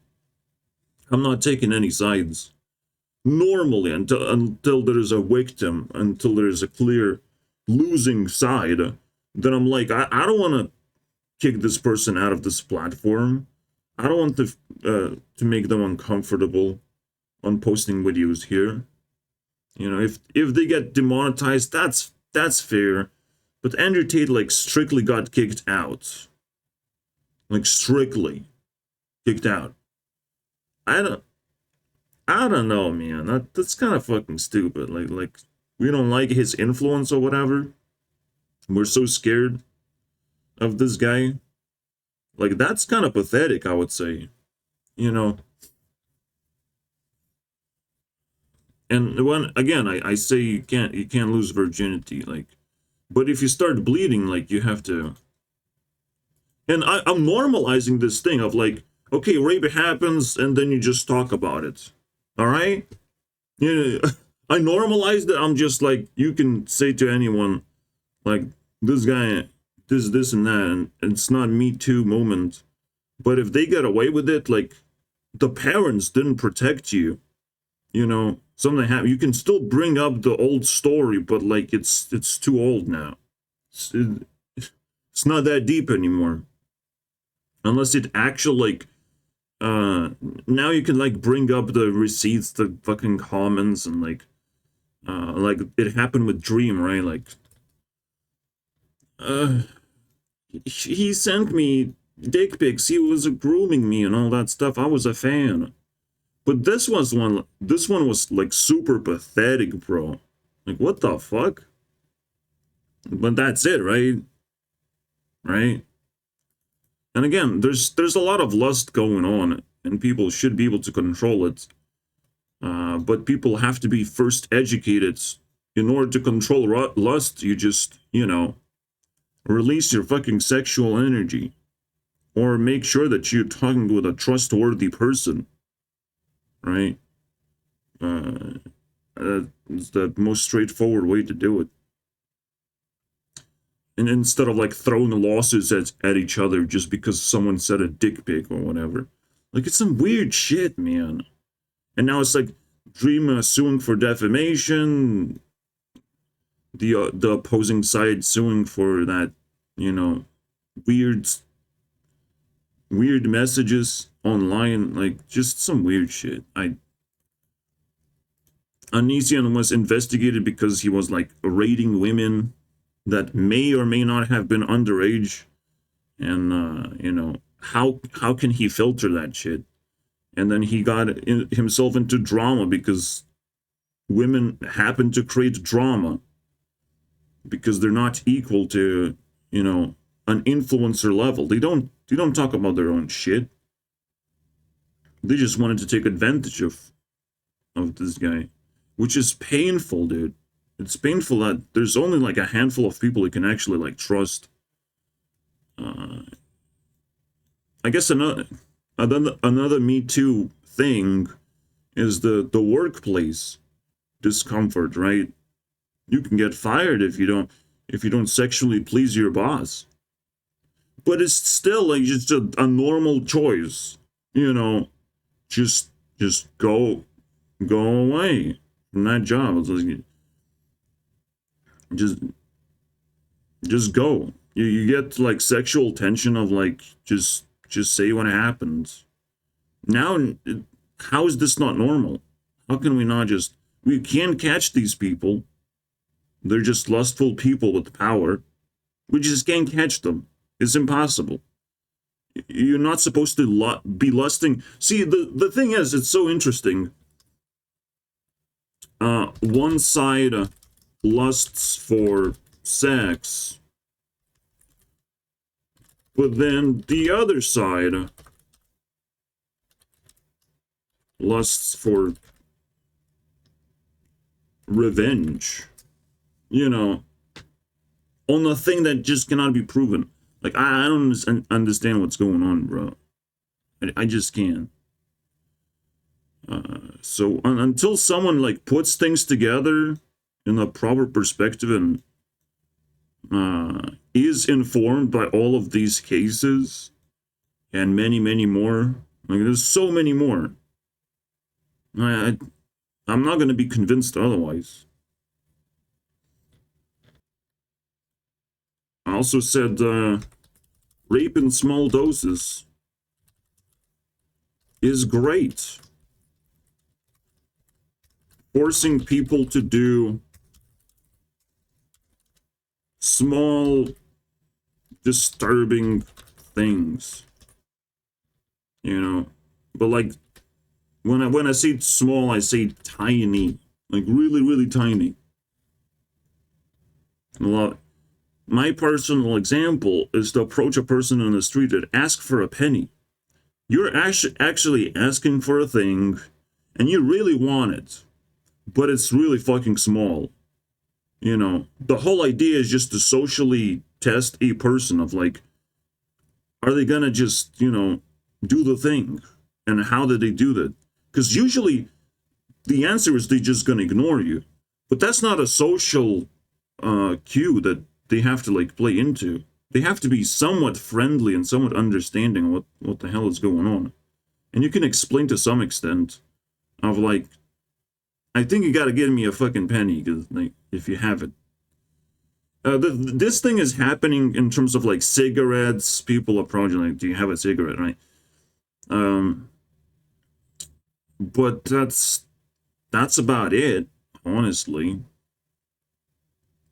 I'm not taking any sides. Normally, until there is a victim, until there is a clear losing side, then I'm like, I don't want to kick this person out of this platform. I don't want to make them uncomfortable on posting videos here. You know, if they get demonetized, that's fair. But Andrew Tate like strictly got kicked out. Like strictly kicked out. I don't know, man. That's kind of fucking stupid. Like we don't like his influence or whatever. We're so scared of this guy. Like that's kind of pathetic, I would say. You know. And when again, I say you can't lose virginity, like, but if you start bleeding, like you have to. And I'm normalizing this thing of like, okay, rape happens, and then you just talk about it. All right? You know, I normalized it. I'm just like, you can say to anyone, like, this guy, this, and that, and it's not Me Too moment. But if they get away with it, like, the parents didn't protect you, you know, something happened. You can still bring up the old story, but, like, it's too old now. It's not that deep anymore. Unless it actually, like, now you can, like, bring up the receipts, the fucking comments, and, like it happened with Dream, right? Like, he sent me dick pics, he was grooming me and all that stuff. I was a fan. But this one was, like, super pathetic, bro. Like, what the fuck? But that's it, right? Right? And again, there's a lot of lust going on, and people should be able to control it. But people have to be first educated. In order to control lust, you just, you know, release your fucking sexual energy. Or make sure that you're talking with a trustworthy person. Right? It's the most straightforward way to do it. And instead of, like, throwing lawsuits at each other just because someone said a dick pic or whatever. Like, it's some weird shit, man. And now it's like Dream suing for defamation. The opposing side suing for that, you know, weird messages online. Like, just some weird shit. Anisian was investigated because he was, like, rating women that may or may not have been underage, and you know, how can he filter that shit? And then he got himself into drama because women happen to create drama because they're not equal to, you know, an influencer level. They don't talk about their own shit. They just wanted to take advantage of this guy, which is painful, dude. It's painful that there's only, like, a handful of people you can actually, like, trust. I guess another Me Too thing is the workplace discomfort, right? You can get fired if you don't sexually please your boss. But it's still, like, just a normal choice, you know. Just go away from that job. It's like, just go. You get, like, sexual tension of, like, just say what happens. Now, how is this not normal? How can we not just, we can't catch these people. They're just lustful people with power. We just can't catch them. It's impossible. You're not supposed to be lusting. See, the thing is, it's so interesting. One side lusts for sex, but then the other side lusts for revenge, you know, on a thing that just cannot be proven. Like, I don't understand what's going on, bro. I just can't. So until someone, like, puts things together in a proper perspective and is informed by all of these cases and many, many more. Like, there's so many more. I'm not going to be convinced otherwise. I also said rape in small doses is great. Forcing people to do small, disturbing things, you know. But like, when I say small, I say tiny, like really, really tiny. A lot. My personal example is to approach a person on the street and ask for a penny. You're actually asking for a thing, and you really want it, but it's really fucking small. You know, the whole idea is just to socially test a person of like, are they gonna just, you know, do the thing? And how did they do that? Because usually the answer is they're just gonna ignore you. But that's not a social cue that they have to like play into. They have to be somewhat friendly and somewhat understanding what the hell is going on. And you can explain to some extent of like, I think you gotta give me a fucking penny, because like, if you have it. This thing is happening in terms of like cigarettes. People approaching like, do you have a cigarette, right? But that's about it, honestly.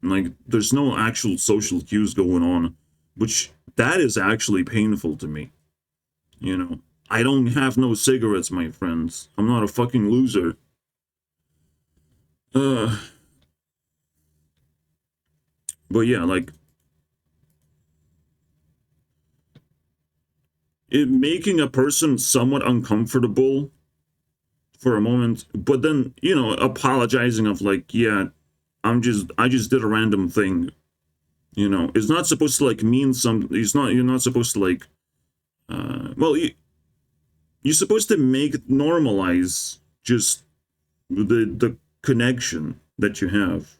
Like, there's no actual social cues going on, which that is actually painful to me. You know, I don't have no cigarettes, my friends. I'm not a fucking loser. But yeah, like, it making a person somewhat uncomfortable for a moment, but then, you know, apologizing of like, yeah, I just did a random thing. You know, it's not supposed to like mean something. You're not supposed to like, well, you're supposed to normalize just the connection that you have,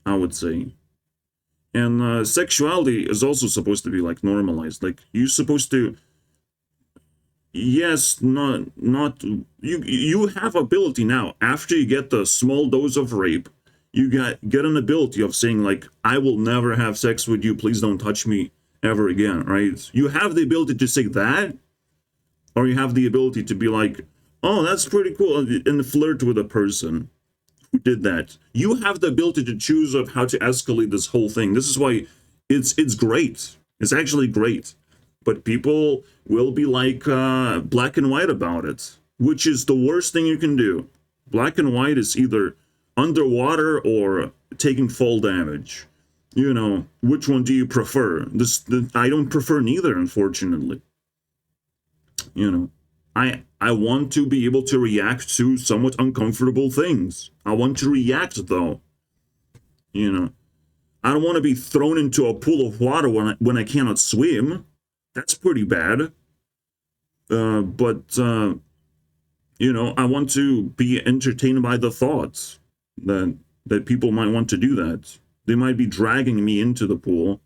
I would say. And sexuality is also supposed to be like normalized. Like, you're supposed to, yes, not you have ability now. After you get the small dose of rape, you get an ability of saying like, I will never have sex with you, please don't touch me ever again, right? You have the ability to say that, or you have the ability to be like, oh, that's pretty cool, and flirt with a person who did that. You have the ability to choose of how to escalate this whole thing. This is why it's great. It's actually great. But people will be like black and white about it, which is the worst thing you can do. Black and white is either underwater or taking fall damage. You know, which one do you prefer? I don't prefer neither, unfortunately. You know, I want to be able to react to somewhat uncomfortable things. I want to react, though. You know, I don't want to be thrown into a pool of water when I cannot swim. That's pretty bad. But you know, I want to be entertained by the thoughts that people might want to do that. They might be dragging me into the pool,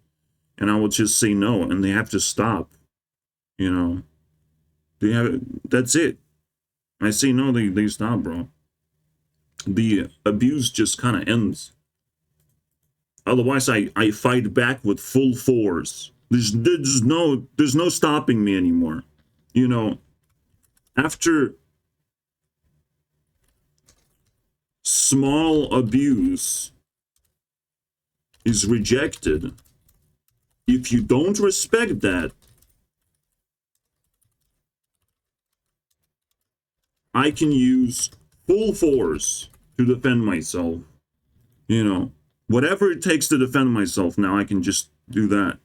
and I will just say no, and they have to stop. You know, that's it. I say no, they stop, bro. The abuse just kind of ends. Otherwise, I fight back with full force. There's no stopping me anymore. You know, after small abuse is rejected, if you don't respect that, I can use full force to defend myself. You know, whatever it takes to defend myself, now I can just do that.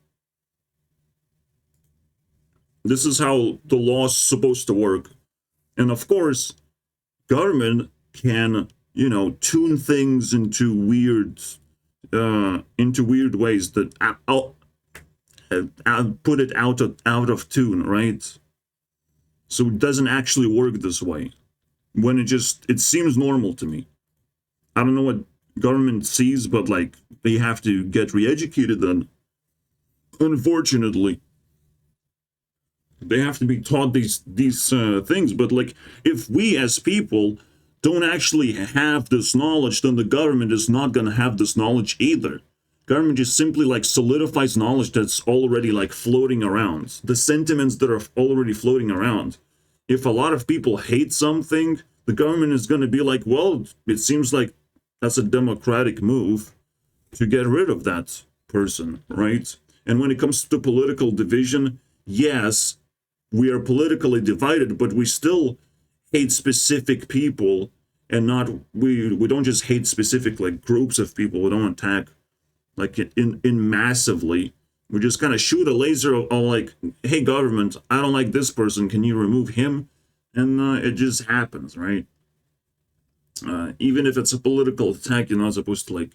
This is how the law's supposed to work. And of course, government can, you know, tune things into weird ways that I'll put it out of tune, right? So it doesn't actually work this way. When it seems normal to me. I don't know government sees, but like they have to get re-educated then. Unfortunately, they have to be taught these things. But like, if we as people don't actually have this knowledge, then the government is not going to have this knowledge either. Government just simply like solidifies knowledge that's already like floating around, the sentiments that are already floating around. If a lot of people hate something, the government is going to be like, well, it seems like that's a democratic move to get rid of that person, right? And when it comes to political division, yes, we are politically divided, but we still hate specific people, and not we don't just hate specific like groups of people. We don't attack like in massively. We just kind of shoot a laser on like, hey government, I don't like this person, can you remove him? And it just happens, right? Even if it's a political attack, you're not supposed to like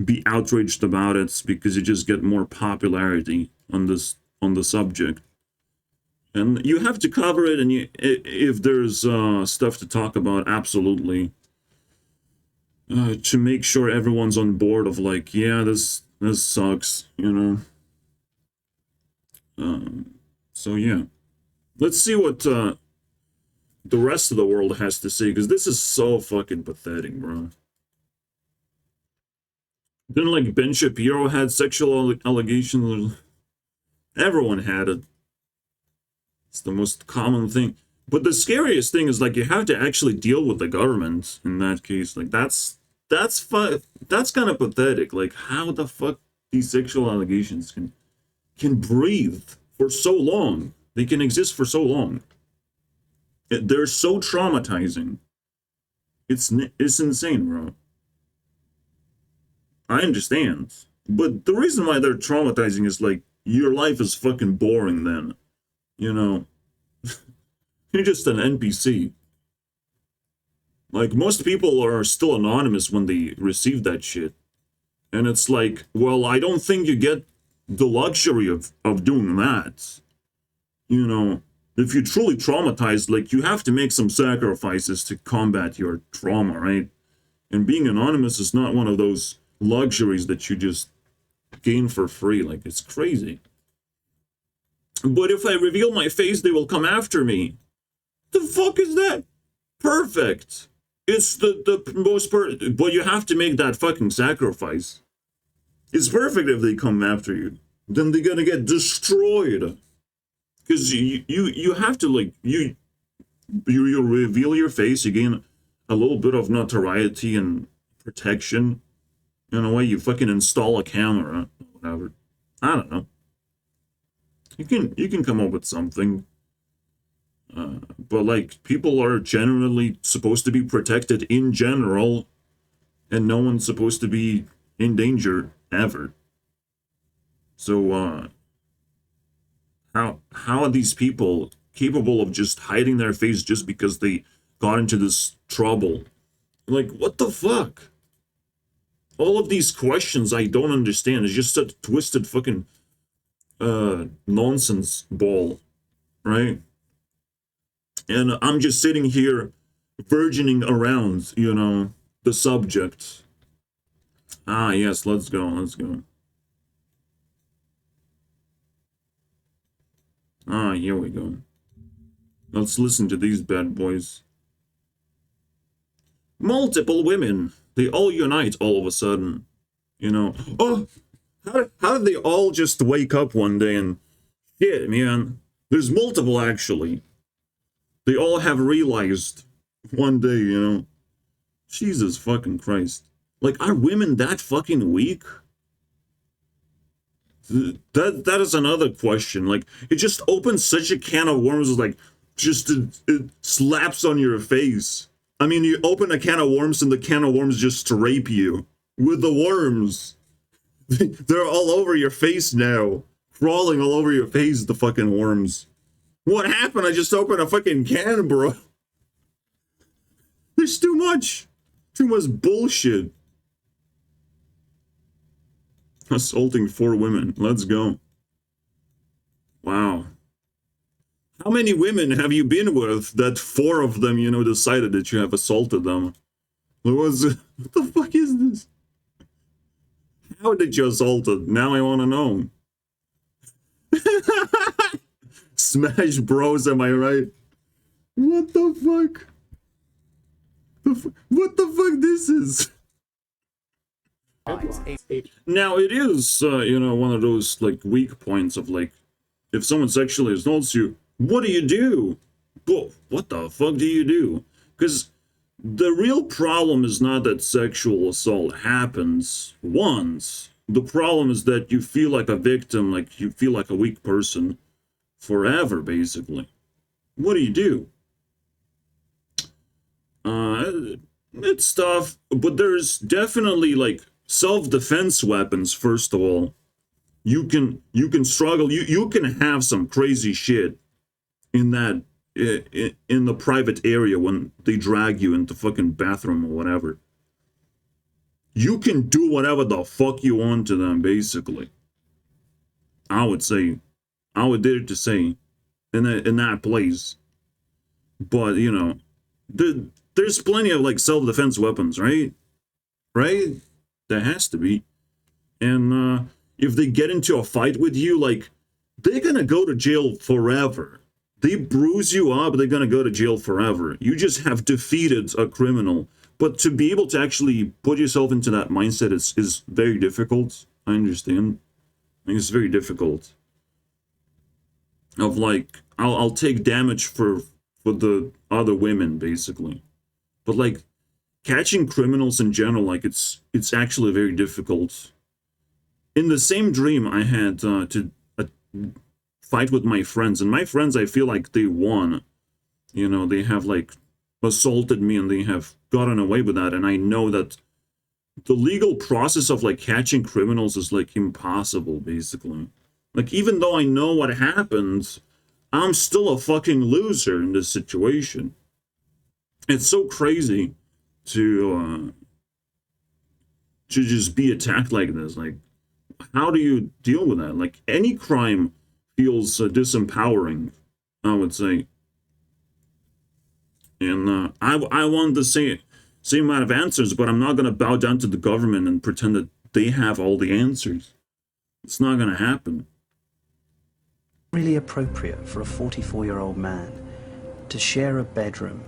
be outraged about it, because you just get more popularity on the subject. And you have to cover it, and if there's stuff to talk about, absolutely. To make sure everyone's on board of like, yeah, this sucks, you know. So yeah, let's see what the rest of the world has to say, because this is so fucking pathetic, bro. Then like Ben Shapiro had sexual allegations. Everyone had it. It's the most common thing. But the scariest thing is like you have to actually deal with the government in that case. Like that's kind of pathetic. Like how the fuck these sexual allegations can breathe for so long. They can exist for so long. They're so traumatizing. It's insane, bro. I understand. But the reason why they're traumatizing is like your life is fucking boring then. You know, you're just an NPC. Like, most people are still anonymous when they receive that shit. And it's like, well, I don't think you get the luxury of doing that. You know, if you're truly traumatized, like, you have to make some sacrifices to combat your trauma, right? And being anonymous is not one of those luxuries that you just gain for free. Like, it's crazy. But if I reveal my face, they will come after me. The fuck is that? Perfect. It's the most but you have to make that fucking sacrifice. It's perfect if they come after you. Then they're gonna get destroyed. Because you have to, like, you reveal your face, you gain a little bit of notoriety and protection. In a way, you fucking install a camera, whatever. I don't know. You can come up with something. But like, people are generally supposed to be protected in general, and no one's supposed to be in danger ever. So how are these people capable of just hiding their face just because they got into this trouble? Like, what the fuck? All of these questions I don't understand. It's just such twisted fucking nonsense ball, right? And I'm just sitting here virgining around, you know, the subject. Ah, yes, let's go. Ah, here we go. Let's listen to these bad boys. Multiple women. They all unite all of a sudden. You know. Oh, how did they all just wake up one day and... Shit, man. There's multiple, actually. They all have realized one day, you know. Jesus fucking Christ. Like, are women that fucking weak? That is another question. Like, it just opens such a can of worms, like, just it slaps on your face. I mean, you open a can of worms and the can of worms just rape you with the worms. They're all over your face now. Crawling all over your face, the fucking worms. What happened? I just opened a fucking can, bro. There's too much. Too much bullshit. Assaulting 4 women. Let's go. Wow. How many women have you been with that 4 of them, you know, decided that you have assaulted them? What the fuck is this? How did you assault it? Now I want to know. Smash Bros, am I right? What the fuck? What the fuck this is? Now it is, you know, one of those like weak points of like, if someone sexually assaults you, what do? But what the fuck do you do? Because the real problem is not that sexual assault happens once. The problem is that you feel like a victim, like you feel like a weak person forever, basically. What do? It's tough, but there's definitely like self-defense weapons. First of all, you can struggle. You can have some crazy shit in that in the private area when they drag you into fucking bathroom or whatever. You can do whatever the fuck you want to them, basically. I would dare to say, in that place. But you know, there's plenty of like self-defense weapons, right? Right? There has to be. And if they get into a fight with you, like, they're gonna go to jail forever. They bruise you up, they're gonna go to jail forever. You just have defeated a criminal. But to be able to actually put yourself into that mindset is very difficult. I understand. I think it's very difficult. Of like, I'll take damage for the other women, basically. But like, catching criminals in general, like, it's actually very difficult. In the same dream, I had to fight with my friends. And my friends, I feel like they won. You know, they have like assaulted me and they have gotten away with that. And I know that the legal process of like catching criminals is like impossible, basically. Like, even though I know what happened, I'm still a fucking loser in this situation. It's so crazy to just be attacked like this. Like, how do you deal with that? Like, any crime feels disempowering, I would say. And I want the same amount of answers, but I'm not going to bow down to the government and pretend that they have all the answers. It's not going to happen. Really appropriate for a 44-year-old man to share a bedroom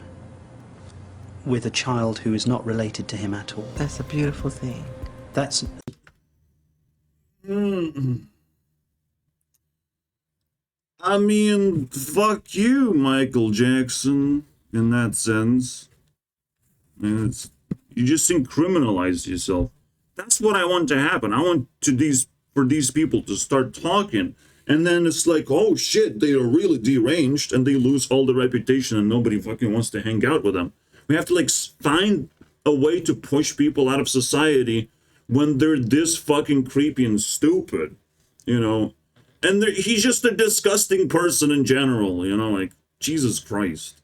with a child who is not related to him at all. That's a beautiful thing. That's... I mean, fuck you, Michael Jackson, in that sense. And you just criminalize yourself. That's what I want to happen. I want for these people to start talking. And then it's like, oh shit, they are really deranged and they lose all the reputation and nobody fucking wants to hang out with them. We have to like find a way to push people out of society when they're this fucking creepy and stupid, you know? And he's just a disgusting person in general, you know, like, Jesus Christ.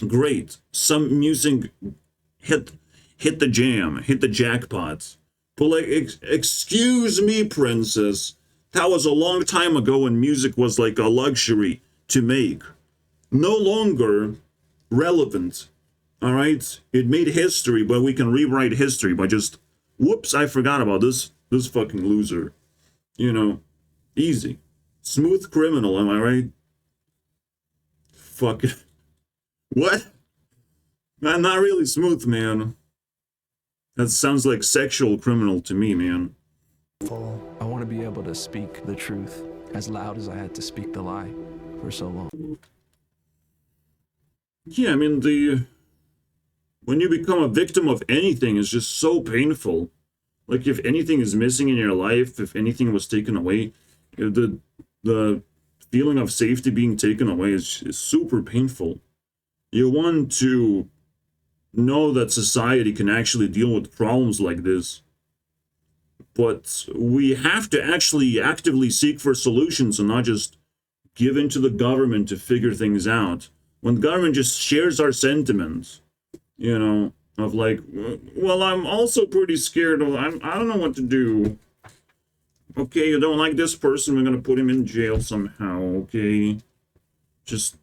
Great. Some music hit the jam, hit the jackpot. But like, excuse me, princess. That was a long time ago when music was like a luxury to make. No longer relevant. All right? It made history, but we can rewrite history by just, whoops, I forgot about this fucking loser. You know, easy. Smooth criminal, am I right? Fuck it. What? Man, not really smooth, man. That sounds like sexual criminal to me, man. I want to be able to speak the truth as loud as I had to speak the lie for so long. Yeah, I mean, when you become a victim of anything, it's just so painful. Like, if anything is missing in your life, if anything was taken away, the feeling of safety being taken away is super painful. You want to know that society can actually deal with problems like this. But we have to actually actively seek for solutions and not just give in to the government to figure things out. When the government just shares our sentiments, you know, of like, well, I'm also pretty scared of, I don't know what to do. Okay, you don't like this person, we're going to put him in jail somehow, okay? Just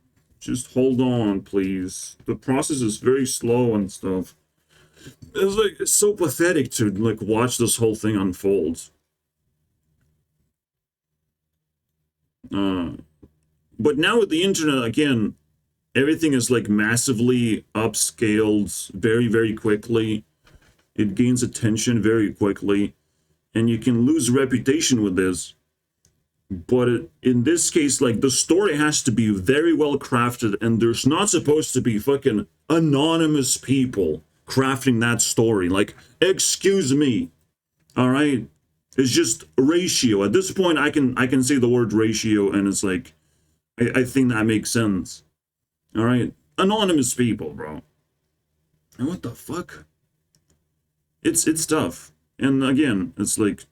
hold on, please. The process is very slow and stuff. It's like it's so pathetic to like watch this whole thing unfold. But now with the internet, again, everything is like massively upscaled very, very quickly. It gains attention very quickly, and you can lose reputation with this. But in this case, like, the story has to be very well crafted, and there's not supposed to be fucking anonymous people crafting that story. Like, excuse me, all right? It's just ratio. At this point, I can say the word ratio, and it's like, I think that makes sense. All right? Anonymous people, bro. And what the fuck? It's tough. And again, it's like,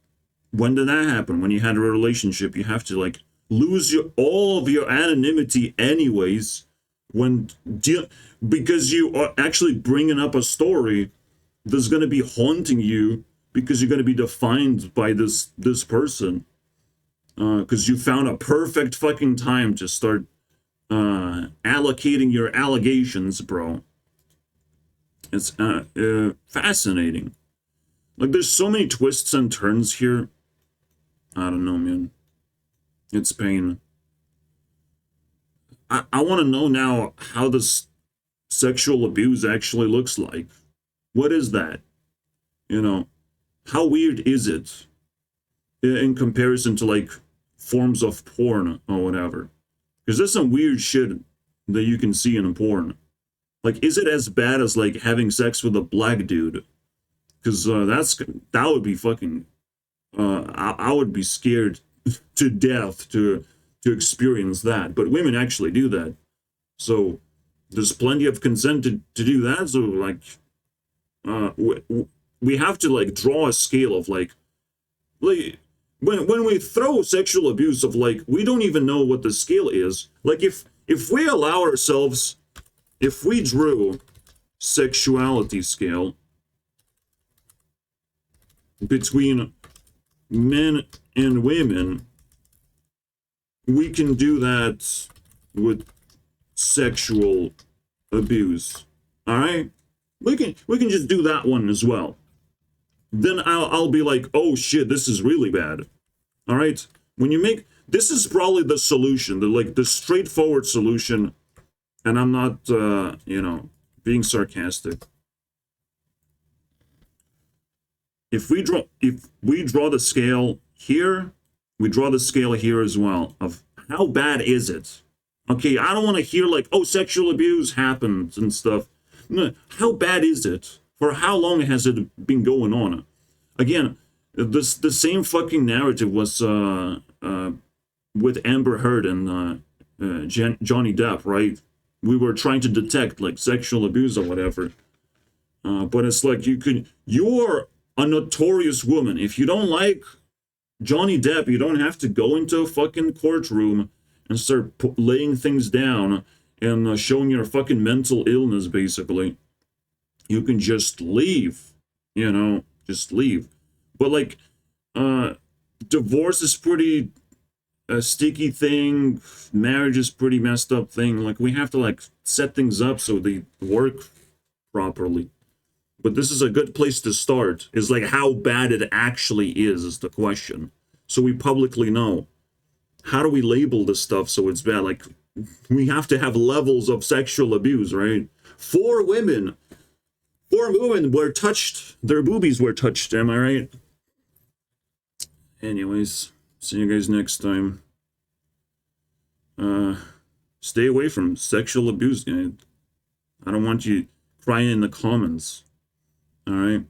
when did that happen? When you had a relationship, you have to like lose all of your anonymity anyways, because you are actually bringing up a story that's going to be haunting you, because you're going to be defined by this person, because you found a perfect fucking time to start allocating your allegations, bro. It's fascinating. Like, there's so many twists and turns here. I don't know, man. It's pain. I want to know now how this sexual abuse actually looks like. What is that? You know, how weird is it in comparison to like forms of porn or whatever? Because there's some weird shit that you can see in porn. Like, is it as bad as like having sex with a black dude? Because that would be fucking. I would be scared to death to experience that. But women actually do that. So there's plenty of consent to do that. So like, we have to like draw a scale of like when we throw sexual abuse of like, we don't even know what the scale is. Like, if we allow ourselves, if we drew sexuality scale between men and women, we can do that with sexual abuse. All right, we can just do that one as well. Then I'll be like, oh shit, this is really bad. All right, when you make, this is probably the solution, the straightforward solution, and I'm not being sarcastic. If we draw the scale here, we draw the scale here as well of how bad is it? Okay, I don't want to hear like, oh, sexual abuse happens and stuff. No, how bad is it? For how long has it been going on? Again, the same fucking narrative was with Amber Heard and Johnny Depp, right? We were trying to detect like sexual abuse or whatever. But it's like, you're a notorious woman. If you don't like Johnny Depp, you don't have to go into a fucking courtroom and start laying things down and showing your fucking mental illness, basically. You can just leave, just leave. But like, divorce is pretty a sticky thing. Marriage is pretty messed up thing. Like, we have to like set things up so they work properly. But this is a good place to start, is like how bad it actually is the question. So we publicly know. How do we label this stuff so it's bad? Like, we have to have levels of sexual abuse, right? 4 women were touched, their boobies were touched, am I right? Anyways, see you guys next time. Stay away from sexual abuse, guys. I don't want you crying in the comments. All right.